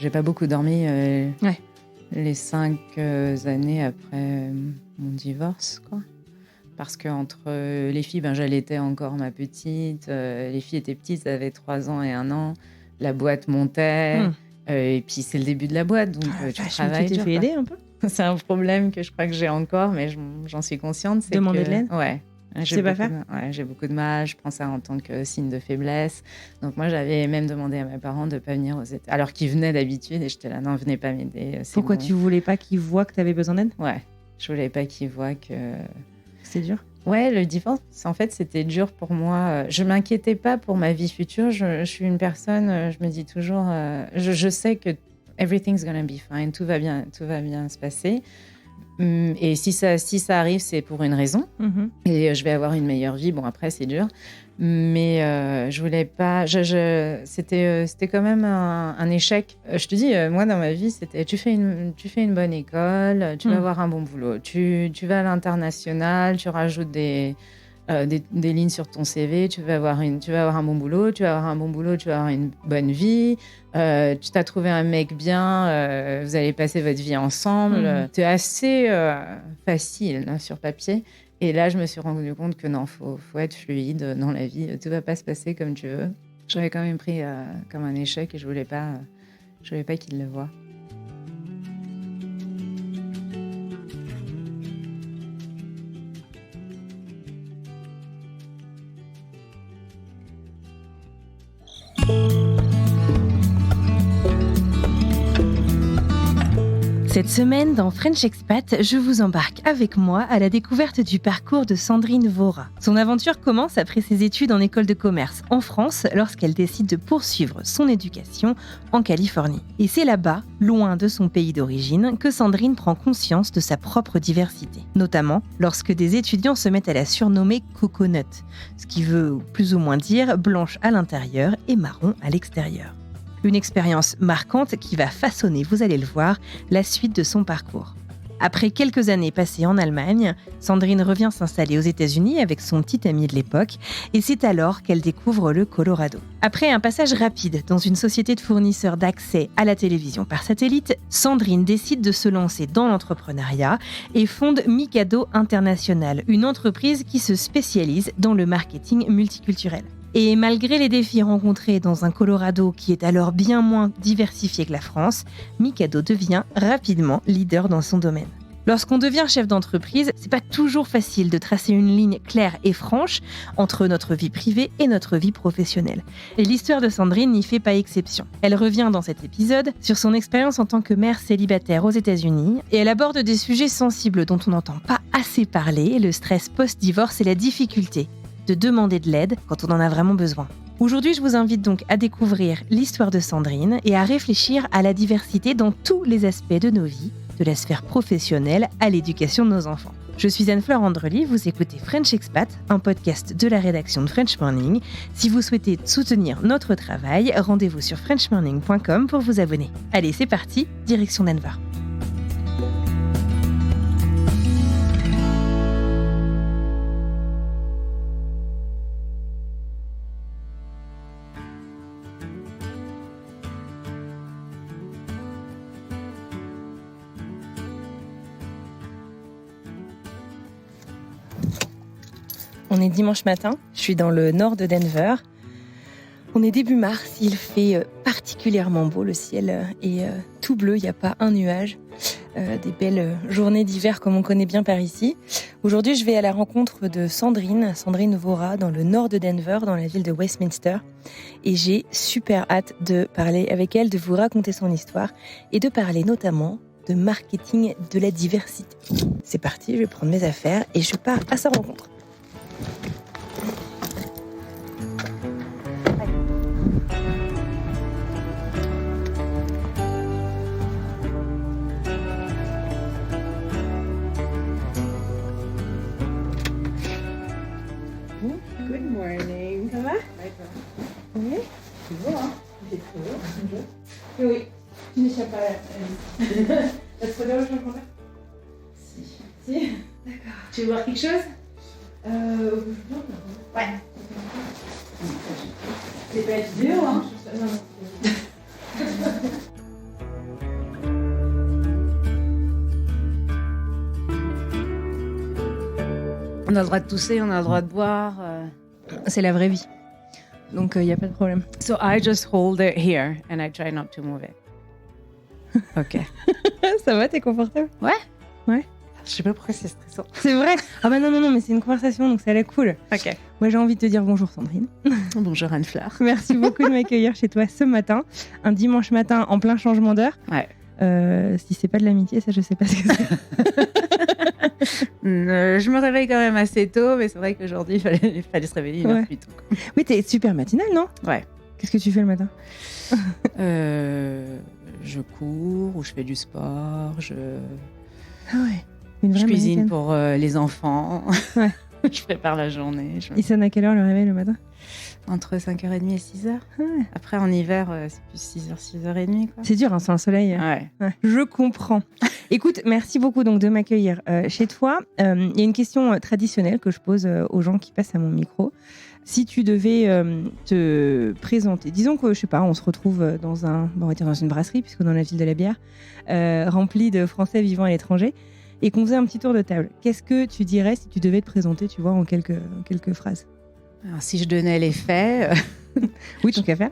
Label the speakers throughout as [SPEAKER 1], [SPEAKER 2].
[SPEAKER 1] j'ai pas beaucoup dormi
[SPEAKER 2] Ouais.
[SPEAKER 1] les 5 années après mon divorce, quoi. Parce qu'entre les filles, j'allaitais encore ma petite. Les filles étaient petites, elles avaient 3 ans et 1 an. La boîte montait. Et puis, c'est le début de la boîte, donc tu travailles
[SPEAKER 2] Tu t'es
[SPEAKER 1] dur,
[SPEAKER 2] fait
[SPEAKER 1] quoi.
[SPEAKER 2] aider un peu?
[SPEAKER 1] C'est un problème que je crois que j'ai encore, mais j'en suis consciente. C'est
[SPEAKER 2] Demander
[SPEAKER 1] que,
[SPEAKER 2] de l'aide?
[SPEAKER 1] ouais,
[SPEAKER 2] Tu sais pas faire?
[SPEAKER 1] j'ai beaucoup de mal. Je prends ça en tant que signe de faiblesse. Donc moi, j'avais même demandé à mes parents de pas venir aux États, alors qu'ils venaient d'habitude, et j'étais là, non, venez pas m'aider. C'est
[SPEAKER 2] Pourquoi
[SPEAKER 1] bon.
[SPEAKER 2] tu voulais pas qu'ils voient que tu avais besoin d'aide?
[SPEAKER 1] Ouais, je voulais pas qu'ils voient que.
[SPEAKER 2] C'est dur?
[SPEAKER 1] Ouais, le divorce, en fait, c'était dur pour moi. Je m'inquiétais pas pour ma vie future. Je suis une personne, je me dis toujours, je sais que everything's gonna be fine, tout va bien se passer. Et si ça arrive, c'est pour une raison. Et je vais avoir une meilleure vie. Bon, après, c'est dur. Mais je voulais pas. C'était quand même un échec. Je te dis, moi, dans ma vie, c'était tu fais une bonne école, tu vas avoir un bon boulot, tu vas à l'international, tu rajoutes des lignes sur ton CV, tu vas avoir un bon boulot, tu vas avoir une bonne vie, tu t'as trouvé un mec bien, vous allez passer votre vie ensemble. C'est assez facile là, sur papier. Et là, je me suis rendu compte que non, faut être fluide dans la vie. Tout va pas se passer comme tu veux. J'avais quand même pris comme un échec et je voulais pas qu'il le voie.
[SPEAKER 2] Cette semaine, dans French Expat, je vous embarque avec moi à la découverte du parcours de Sandrine Vora. Son aventure commence après ses études en école de commerce en France, lorsqu'elle décide de poursuivre son éducation en Californie. Et c'est là-bas, loin de son pays d'origine, que Sandrine prend conscience de sa propre diversité. Notamment lorsque des étudiants se mettent à la surnommer Coconut, ce qui veut plus ou moins dire blanche à l'intérieur et marron à l'extérieur. Une expérience marquante qui va façonner, vous allez le voir, la suite de son parcours. Après quelques années passées en Allemagne, Sandrine revient s'installer aux États-Unis avec son petit ami de l'époque et c'est alors qu'elle découvre le Colorado. Après un passage rapide dans une société de fournisseurs d'accès à la télévision par satellite, Sandrine décide de se lancer dans l'entrepreneuriat et fonde Mikado International, une entreprise qui se spécialise dans le marketing multiculturel. Et malgré les défis rencontrés dans un Colorado qui est alors bien moins diversifié que la France, Mikado devient rapidement leader dans son domaine. Lorsqu'on devient chef d'entreprise, c'est pas toujours facile de tracer une ligne claire et franche entre notre vie privée et notre vie professionnelle. Et l'histoire de Sandrine n'y fait pas exception. Elle revient dans cet épisode sur son expérience en tant que mère célibataire aux États-Unis et elle aborde des sujets sensibles dont on n'entend pas assez parler, le stress post-divorce et la difficulté de demander de l'aide quand on en a vraiment besoin. Aujourd'hui, je vous invite donc à découvrir l'histoire de Sandrine et à réfléchir à la diversité dans tous les aspects de nos vies, de la sphère professionnelle à l'éducation de nos enfants. Je suis Anne-Fleur Andrely, vous écoutez French Expat, un podcast de la rédaction de French Morning. Si vous souhaitez soutenir notre travail, rendez-vous sur frenchmorning.com pour vous abonner. Allez, c'est parti, direction Denver. On est dimanche matin, je suis dans le nord de Denver. On est début mars, il fait particulièrement beau, le ciel est tout bleu, il n'y a pas un nuage. Des belles journées d'hiver comme on connaît bien par ici. Aujourd'hui, je vais à la rencontre de Sandrine Vora, dans le nord de Denver, dans la ville de Westminster. Et j'ai super hâte de parler avec elle, de vous raconter son histoire et de parler notamment de marketing de la diversité. C'est parti, je vais prendre mes affaires et je pars à sa rencontre.
[SPEAKER 3] Good morning. Ça va? Oui. C'est beau, hein? C'est très beau. Oui. Tu n'échappes pas à la La photo, je peux faire? Si. D'accord. Tu veux voir quelque chose? Non. Ouais. C'est pas une vidéo, hein? Non.
[SPEAKER 1] On a le droit de tousser, on a le droit de boire.
[SPEAKER 2] C'est la vraie vie. Donc, il n'y a pas de problème.
[SPEAKER 1] So I just hold it here and I try not to move it. Ok.
[SPEAKER 2] Ça va, t'es confortable?
[SPEAKER 1] Je sais pas pourquoi c'est stressant.
[SPEAKER 2] C'est vrai? Ah bah non, mais c'est une conversation, donc ça a l'air cool.
[SPEAKER 1] Ok.
[SPEAKER 2] Moi, j'ai envie de te dire bonjour, Sandrine.
[SPEAKER 1] Bonjour Anne-Fleur.
[SPEAKER 2] Merci beaucoup de m'accueillir chez toi ce matin, un dimanche matin en plein changement d'heure.
[SPEAKER 1] Ouais.
[SPEAKER 2] Si c'est pas de l'amitié, ça, je sais pas ce que c'est.
[SPEAKER 1] Je me réveille quand même assez tôt, mais c'est vrai qu'aujourd'hui, il fallait se réveiller une heure plus tôt.
[SPEAKER 2] Oui, t'es super matinale, non?
[SPEAKER 1] Ouais.
[SPEAKER 2] Qu'est-ce que tu fais le matin?
[SPEAKER 1] Je cours ou je fais du sport,
[SPEAKER 2] Ah ouais. Une vraie
[SPEAKER 1] je cuisine
[SPEAKER 2] américaine.
[SPEAKER 1] pour les enfants.
[SPEAKER 2] Ouais.
[SPEAKER 1] Je prépare la journée.
[SPEAKER 2] Il sonne à quelle heure le réveil le matin?
[SPEAKER 1] Entre 5h30 et 6h.
[SPEAKER 2] Ouais.
[SPEAKER 1] Après, en hiver, c'est plus 6h, 6h30. Quoi.
[SPEAKER 2] C'est dur, hein, sans le soleil.
[SPEAKER 1] Ouais.
[SPEAKER 2] Ouais, je comprends. Écoute, merci beaucoup donc de m'accueillir chez toi. Il y a une question traditionnelle que je pose aux gens qui passent à mon micro. Si tu devais te présenter, disons que je sais pas, on se retrouve on va dire dans une brasserie puisque dans la ville de la bière, remplie de Français vivant à l'étranger, et qu'on faisait un petit tour de table. Qu'est-ce que tu dirais si tu devais te présenter, tu vois, en quelques phrases?
[SPEAKER 1] Alors, si je donnais les faits,
[SPEAKER 2] Oui, tant qu'à faire.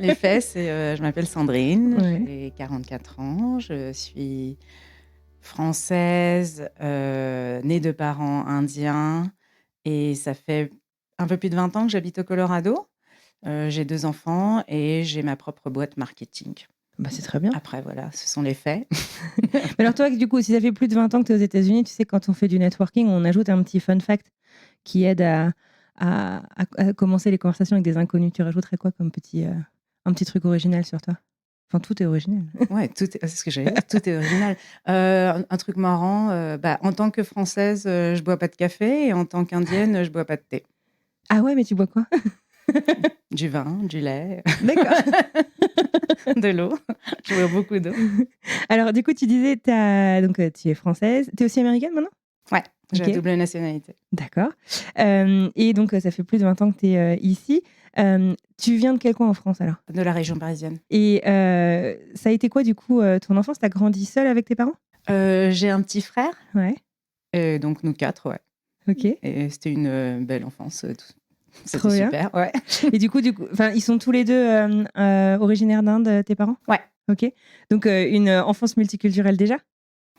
[SPEAKER 1] les faits, c'est je m'appelle Sandrine,
[SPEAKER 2] Ouais.
[SPEAKER 1] j'ai 44 ans, je suis française, née de parents indiens, et ça fait un peu plus de 20 ans que j'habite au Colorado. J'ai 2 enfants et j'ai ma propre boîte marketing.
[SPEAKER 2] Bah, c'est très bien.
[SPEAKER 1] Après, voilà, ce sont les faits.
[SPEAKER 2] Mais alors toi, du coup, si ça fait plus de 20 ans que tu es aux États-Unis, tu sais, quand on fait du networking, on ajoute un petit fun fact qui aide à commencer les conversations avec des inconnus. Tu rajouterais quoi comme un petit truc original sur toi? Enfin, tout est original.
[SPEAKER 1] Ouais, c'est ce que j'allais dire, tout est original. Un truc marrant, en tant que Française, je bois pas de café, et en tant qu'Indienne, je bois pas de thé.
[SPEAKER 2] Ah ouais, mais tu bois quoi?
[SPEAKER 1] Du vin, du lait,
[SPEAKER 2] D'accord.
[SPEAKER 1] de l'eau. Je bois beaucoup d'eau.
[SPEAKER 2] Alors, du coup, tu disais, tu es française. Tu es aussi américaine maintenant?
[SPEAKER 1] Ouais, j'ai
[SPEAKER 2] Ok.
[SPEAKER 1] la double nationalité.
[SPEAKER 2] D'accord. Et donc, ça fait plus de 20 ans que tu es ici. Tu viens de quel coin en France alors?
[SPEAKER 1] De la région parisienne.
[SPEAKER 2] Et ça a été quoi, du coup, ton enfance? Tu as grandi seule avec tes parents?
[SPEAKER 1] J'ai un petit frère,
[SPEAKER 2] Ouais.
[SPEAKER 1] donc nous 4, ouais.
[SPEAKER 2] Ok.
[SPEAKER 1] Et c'était une belle enfance. C'était
[SPEAKER 2] Trop bien.
[SPEAKER 1] super, ouais.
[SPEAKER 2] Et du coup, ils sont tous les deux originaires d'Inde, tes parents?
[SPEAKER 1] Ouais.
[SPEAKER 2] Ok. Donc, une enfance multiculturelle déjà?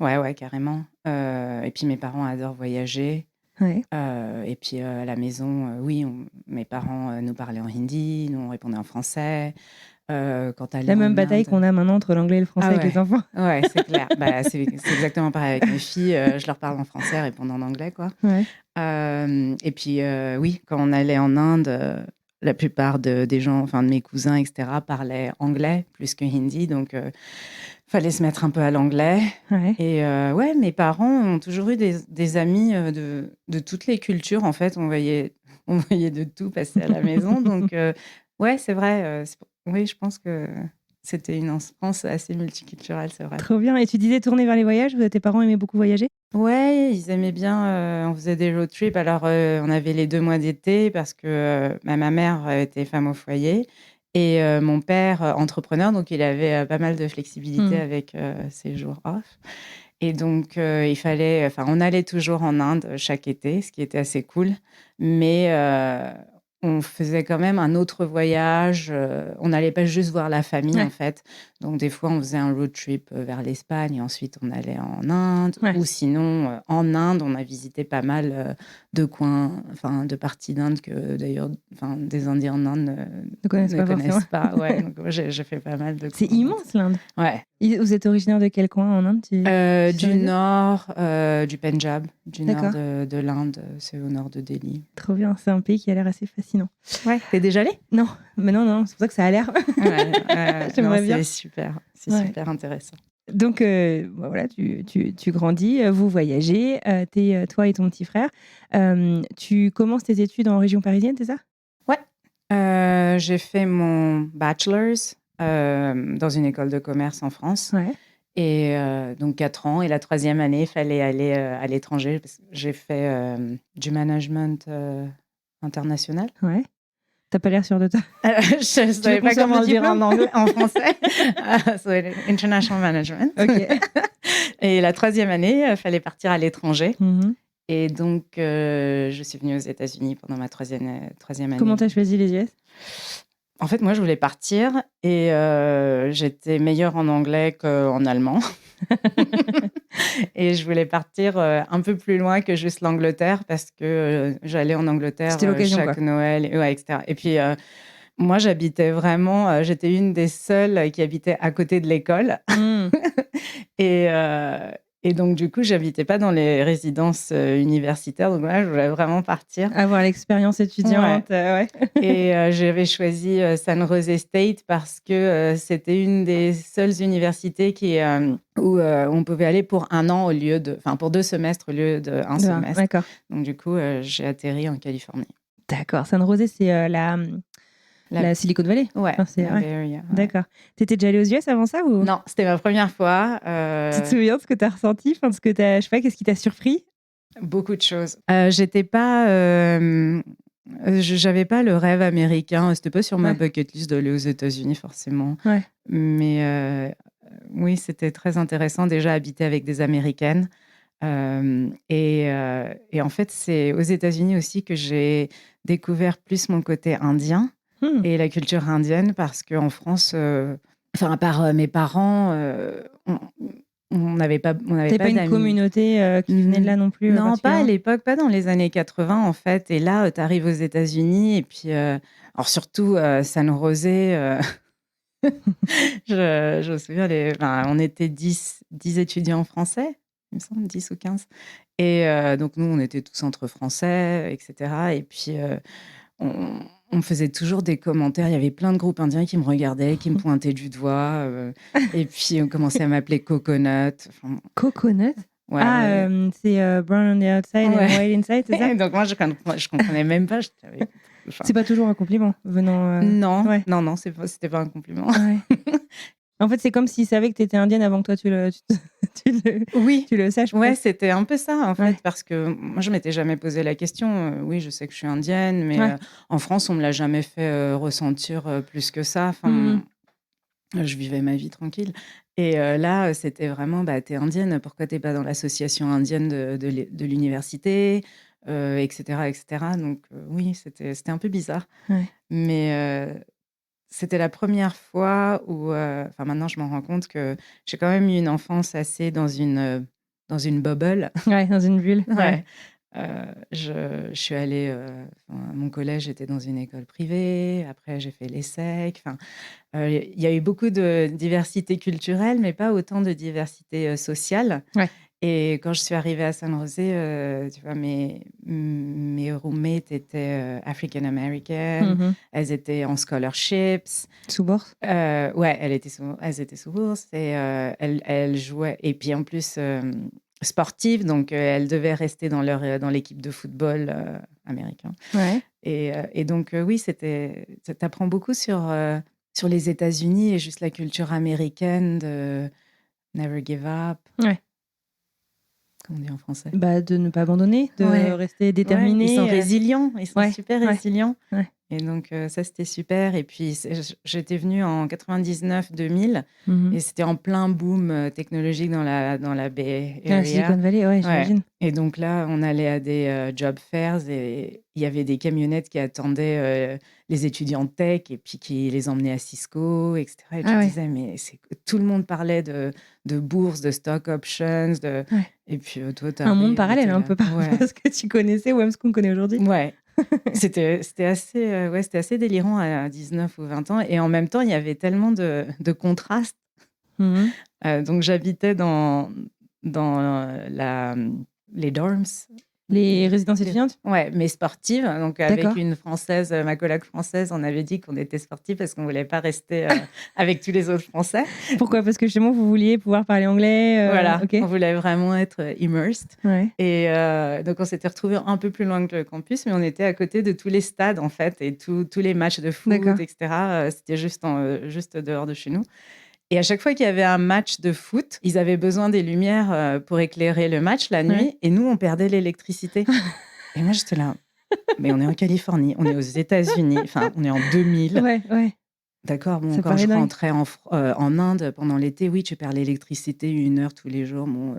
[SPEAKER 1] Ouais, carrément. Et puis mes parents adorent voyager.
[SPEAKER 2] Ouais.
[SPEAKER 1] Et puis à la maison, oui, mes parents nous parlaient en hindi, nous on répondait en français. Quand
[SPEAKER 2] La même bataille qu'on a maintenant entre l'anglais et le français avec les enfants.
[SPEAKER 1] Ouais, c'est clair. C'est exactement pareil avec mes filles. Je leur parle en français, elles répondent en anglais, quoi.
[SPEAKER 2] Ouais.
[SPEAKER 1] Et puis oui, quand on allait en Inde, la plupart des gens, enfin de mes cousins, etc., parlaient anglais plus que hindi, donc fallait se mettre un peu à l'anglais.
[SPEAKER 2] Ouais.
[SPEAKER 1] Et ouais, mes parents ont toujours eu des amis de toutes les cultures. En fait, on voyait de tout passer à la maison. Donc ouais, c'est vrai. Oui, je pense que c'était une enfance assez multiculturelle, c'est vrai.
[SPEAKER 2] Trop bien. Et tu disais tourner vers les voyages. Tes parents aimaient beaucoup voyager?
[SPEAKER 1] Ouais, ils aimaient bien. On faisait des road trips. Alors, on avait les 2 mois d'été parce que ma mère était femme au foyer et mon père entrepreneur, donc il avait pas mal de flexibilité avec ses jours off. Et donc, on allait toujours en Inde chaque été, ce qui était assez cool. Mais on faisait quand même un autre voyage. On n'allait pas juste voir la famille, en fait. Donc, des fois, on faisait un road trip vers l'Espagne et ensuite, on allait en Inde.
[SPEAKER 2] Ouais.
[SPEAKER 1] Ou sinon, en Inde, on a visité pas mal de coins, de parties d'Inde que, d'ailleurs, des Indiens en Inde
[SPEAKER 2] Ne connaissent
[SPEAKER 1] pas. Ouais, donc, j'ai fait pas mal de coins.
[SPEAKER 2] C'est immense, l'Inde.
[SPEAKER 1] Ouais.
[SPEAKER 2] Vous êtes originaire de quel coin en Inde?
[SPEAKER 1] Du nord, du Pendjab, du nord
[SPEAKER 2] D'accord.
[SPEAKER 1] de l'Inde, c'est au nord de Delhi.
[SPEAKER 2] Trop bien, c'est un pays qui a l'air assez fascinant.
[SPEAKER 1] Ouais, t'es déjà allé?
[SPEAKER 2] Non, mais non, c'est pour ça que ça a l'air. J'aimerais bien.
[SPEAKER 1] C'est super intéressant.
[SPEAKER 2] Donc, voilà, tu grandis, vous voyagez, toi et ton petit frère. Tu commences tes études en région parisienne, c'est ça?
[SPEAKER 1] Ouais, j'ai fait mon bachelor's dans une école de commerce en France.
[SPEAKER 2] Ouais.
[SPEAKER 1] Et donc 4 ans. Et la 3e année, il fallait aller à l'étranger. Parce que j'ai fait du management international.
[SPEAKER 2] Ouais. T'as pas l'air sûr de toi.
[SPEAKER 1] Je ne savais pas comment le dire en français. So, international management.
[SPEAKER 2] Ok.
[SPEAKER 1] Et la 3e année, il fallait partir à l'étranger.
[SPEAKER 2] Mhm.
[SPEAKER 1] Et donc, je suis venue aux États-Unis pendant ma troisième année.
[SPEAKER 2] Comment tu as choisi les US?
[SPEAKER 1] En fait, moi, je voulais partir et j'étais meilleure en anglais qu'en allemand. Et je voulais partir un peu plus loin que juste l'Angleterre parce que j'allais en Angleterre
[SPEAKER 2] C'était l'occasion,
[SPEAKER 1] chaque
[SPEAKER 2] quoi.
[SPEAKER 1] Noël, etc. Et puis, moi, j'habitais vraiment, j'étais une des seules qui habitait à côté de l'école. Et, et donc, du coup, j'habitais pas dans les résidences universitaires. Donc, voilà, je voulais vraiment partir.
[SPEAKER 2] Avoir l'expérience étudiante, ouais.
[SPEAKER 1] Et j'avais choisi San Jose State parce que c'était une des seules universités où on pouvait aller pour 1 an pour 2 semestres au lieu d'un semestre.
[SPEAKER 2] D'accord.
[SPEAKER 1] Donc, du coup, j'ai atterri en Californie.
[SPEAKER 2] D'accord. San Jose, c'est la Silicon Valley.
[SPEAKER 1] Ouais,
[SPEAKER 2] Enfin, c'est,
[SPEAKER 1] la Bay Area, ouais.
[SPEAKER 2] D'accord. T'étais déjà allée aux US avant ça ou...
[SPEAKER 1] Non, c'était ma première fois.
[SPEAKER 2] Tu te souviens de ce que t'as ressenti, enfin, je sais pas, qu'est-ce qui t'a surpris?
[SPEAKER 1] Beaucoup de choses. J'étais pas... j'avais pas le rêve américain. C'était pas sur ma bucket list d'aller aux États-Unis, forcément.
[SPEAKER 2] Ouais.
[SPEAKER 1] Mais oui, c'était très intéressant déjà habiter avec des Américaines. Et en fait, c'est aux États-Unis aussi que j'ai découvert plus mon côté indien et la culture indienne parce qu'en France, à part mes parents, on n'avait pas
[SPEAKER 2] T'avais pas une
[SPEAKER 1] d'amis.
[SPEAKER 2] communauté qui venait de là non plus?
[SPEAKER 1] Non, pas à l'époque, pas dans les années 80 en fait. Et là, tu arrives aux États-Unis et puis, alors surtout San José, je me souviens, on était 10 étudiants français, il me semble, 10 ou 15. Et donc nous, on était tous entre français, etc. Et puis, on me faisait toujours des commentaires. Il y avait plein de groupes indiens qui me regardaient, qui me pointaient du doigt. Et puis, on commençait à m'appeler Coconut.
[SPEAKER 2] Coconut?
[SPEAKER 1] Ouais,
[SPEAKER 2] c'est brown on the outside and white inside, c'est ça?
[SPEAKER 1] Donc moi, je comprenais même pas.
[SPEAKER 2] C'est pas toujours un compliment venant...
[SPEAKER 1] Non, c'était pas un compliment.
[SPEAKER 2] Ouais. En fait, c'est comme s'ils savaient que tu étais indienne avant que toi, tu le saches.
[SPEAKER 1] Ouais, c'était un peu ça, en fait, parce que moi, je m'étais jamais posé la question. Oui, je sais que je suis indienne, mais en France, on me l'a jamais fait ressentir plus que ça. Enfin, je vivais ma vie tranquille. Et là, c'était vraiment, t'es indienne, pourquoi t'es pas dans l'association indienne de l'université, etc., etc. Donc oui, c'était un peu bizarre.
[SPEAKER 2] Ouais.
[SPEAKER 1] Mais c'était la première fois où, maintenant je m'en rends compte que j'ai quand même eu une enfance assez dans une bubble.
[SPEAKER 2] Ouais, dans une bulle.
[SPEAKER 1] Ouais. Je suis allée, mon collège était dans une école privée, après j'ai fait l'ESSEC. Il y a eu beaucoup de diversité culturelle, mais pas autant de diversité sociale.
[SPEAKER 2] Ouais.
[SPEAKER 1] Et quand je suis arrivée à San José, tu vois, mes roommates étaient African-American, elles étaient en scholarships.
[SPEAKER 2] Sous bourse?
[SPEAKER 1] Ouais, elles étaient sous bourse et elles jouaient. Et puis en plus, sportives, donc elles devaient rester dans l'équipe de football américain.
[SPEAKER 2] Ouais.
[SPEAKER 1] Et donc, oui, t'apprends beaucoup sur les États-Unis et juste la culture américaine de never give up.
[SPEAKER 2] Ouais.
[SPEAKER 1] Comment on dit en français?
[SPEAKER 2] De ne pas abandonner, de rester déterminé.
[SPEAKER 1] Ils sont résilients, ils sont super résilients.
[SPEAKER 2] Ouais.
[SPEAKER 1] Et donc, ça, c'était super. Et puis, j'étais venue en 99-2000 et c'était en plein boom technologique dans la Bay Area.
[SPEAKER 2] Silicon Valley, j'imagine.
[SPEAKER 1] Et donc là, on allait à des job fairs et il y avait des camionnettes qui attendaient les étudiants de tech et puis qui les emmenaient à Cisco, etc. Et tu disais, mais tout le monde parlait de bourse, de stock options. Et puis toi,
[SPEAKER 2] un monde parallèle un peu par rapport à ce que tu connaissais ou même ce qu'on connaît aujourd'hui.
[SPEAKER 1] Ouais. C'était assez délirant à 19 ou 20 ans. Et en même temps, il y avait tellement de contrastes. Donc, j'habitais dans les dorms.
[SPEAKER 2] Les résidences étudiantes?
[SPEAKER 1] Ouais, mais sportives. Donc, avec une Française, ma collègue française, on avait dit qu'on était sportifs parce qu'on ne voulait pas rester avec tous les autres Français.
[SPEAKER 2] Pourquoi? Parce que justement, vous vouliez pouvoir parler anglais
[SPEAKER 1] Voilà,
[SPEAKER 2] okay.
[SPEAKER 1] On voulait vraiment être immersed.
[SPEAKER 2] Ouais.
[SPEAKER 1] Et donc, on s'était retrouvés un peu plus loin que le campus, mais on était à côté de tous les stades, en fait, et tous les matchs de foot, etc. C'était juste dehors de chez nous. Et à chaque fois qu'il y avait un match de foot, ils avaient besoin des lumières pour éclairer le match la nuit. Et nous, on perdait l'électricité. Et moi, j'étais là, mais on est en Californie, on est aux États-Unis, on est en 2000.
[SPEAKER 2] Ouais.
[SPEAKER 1] D'accord, bon, quand je rentrais en Inde pendant l'été, oui, tu perds l'électricité 1 heure tous les jours. Bon,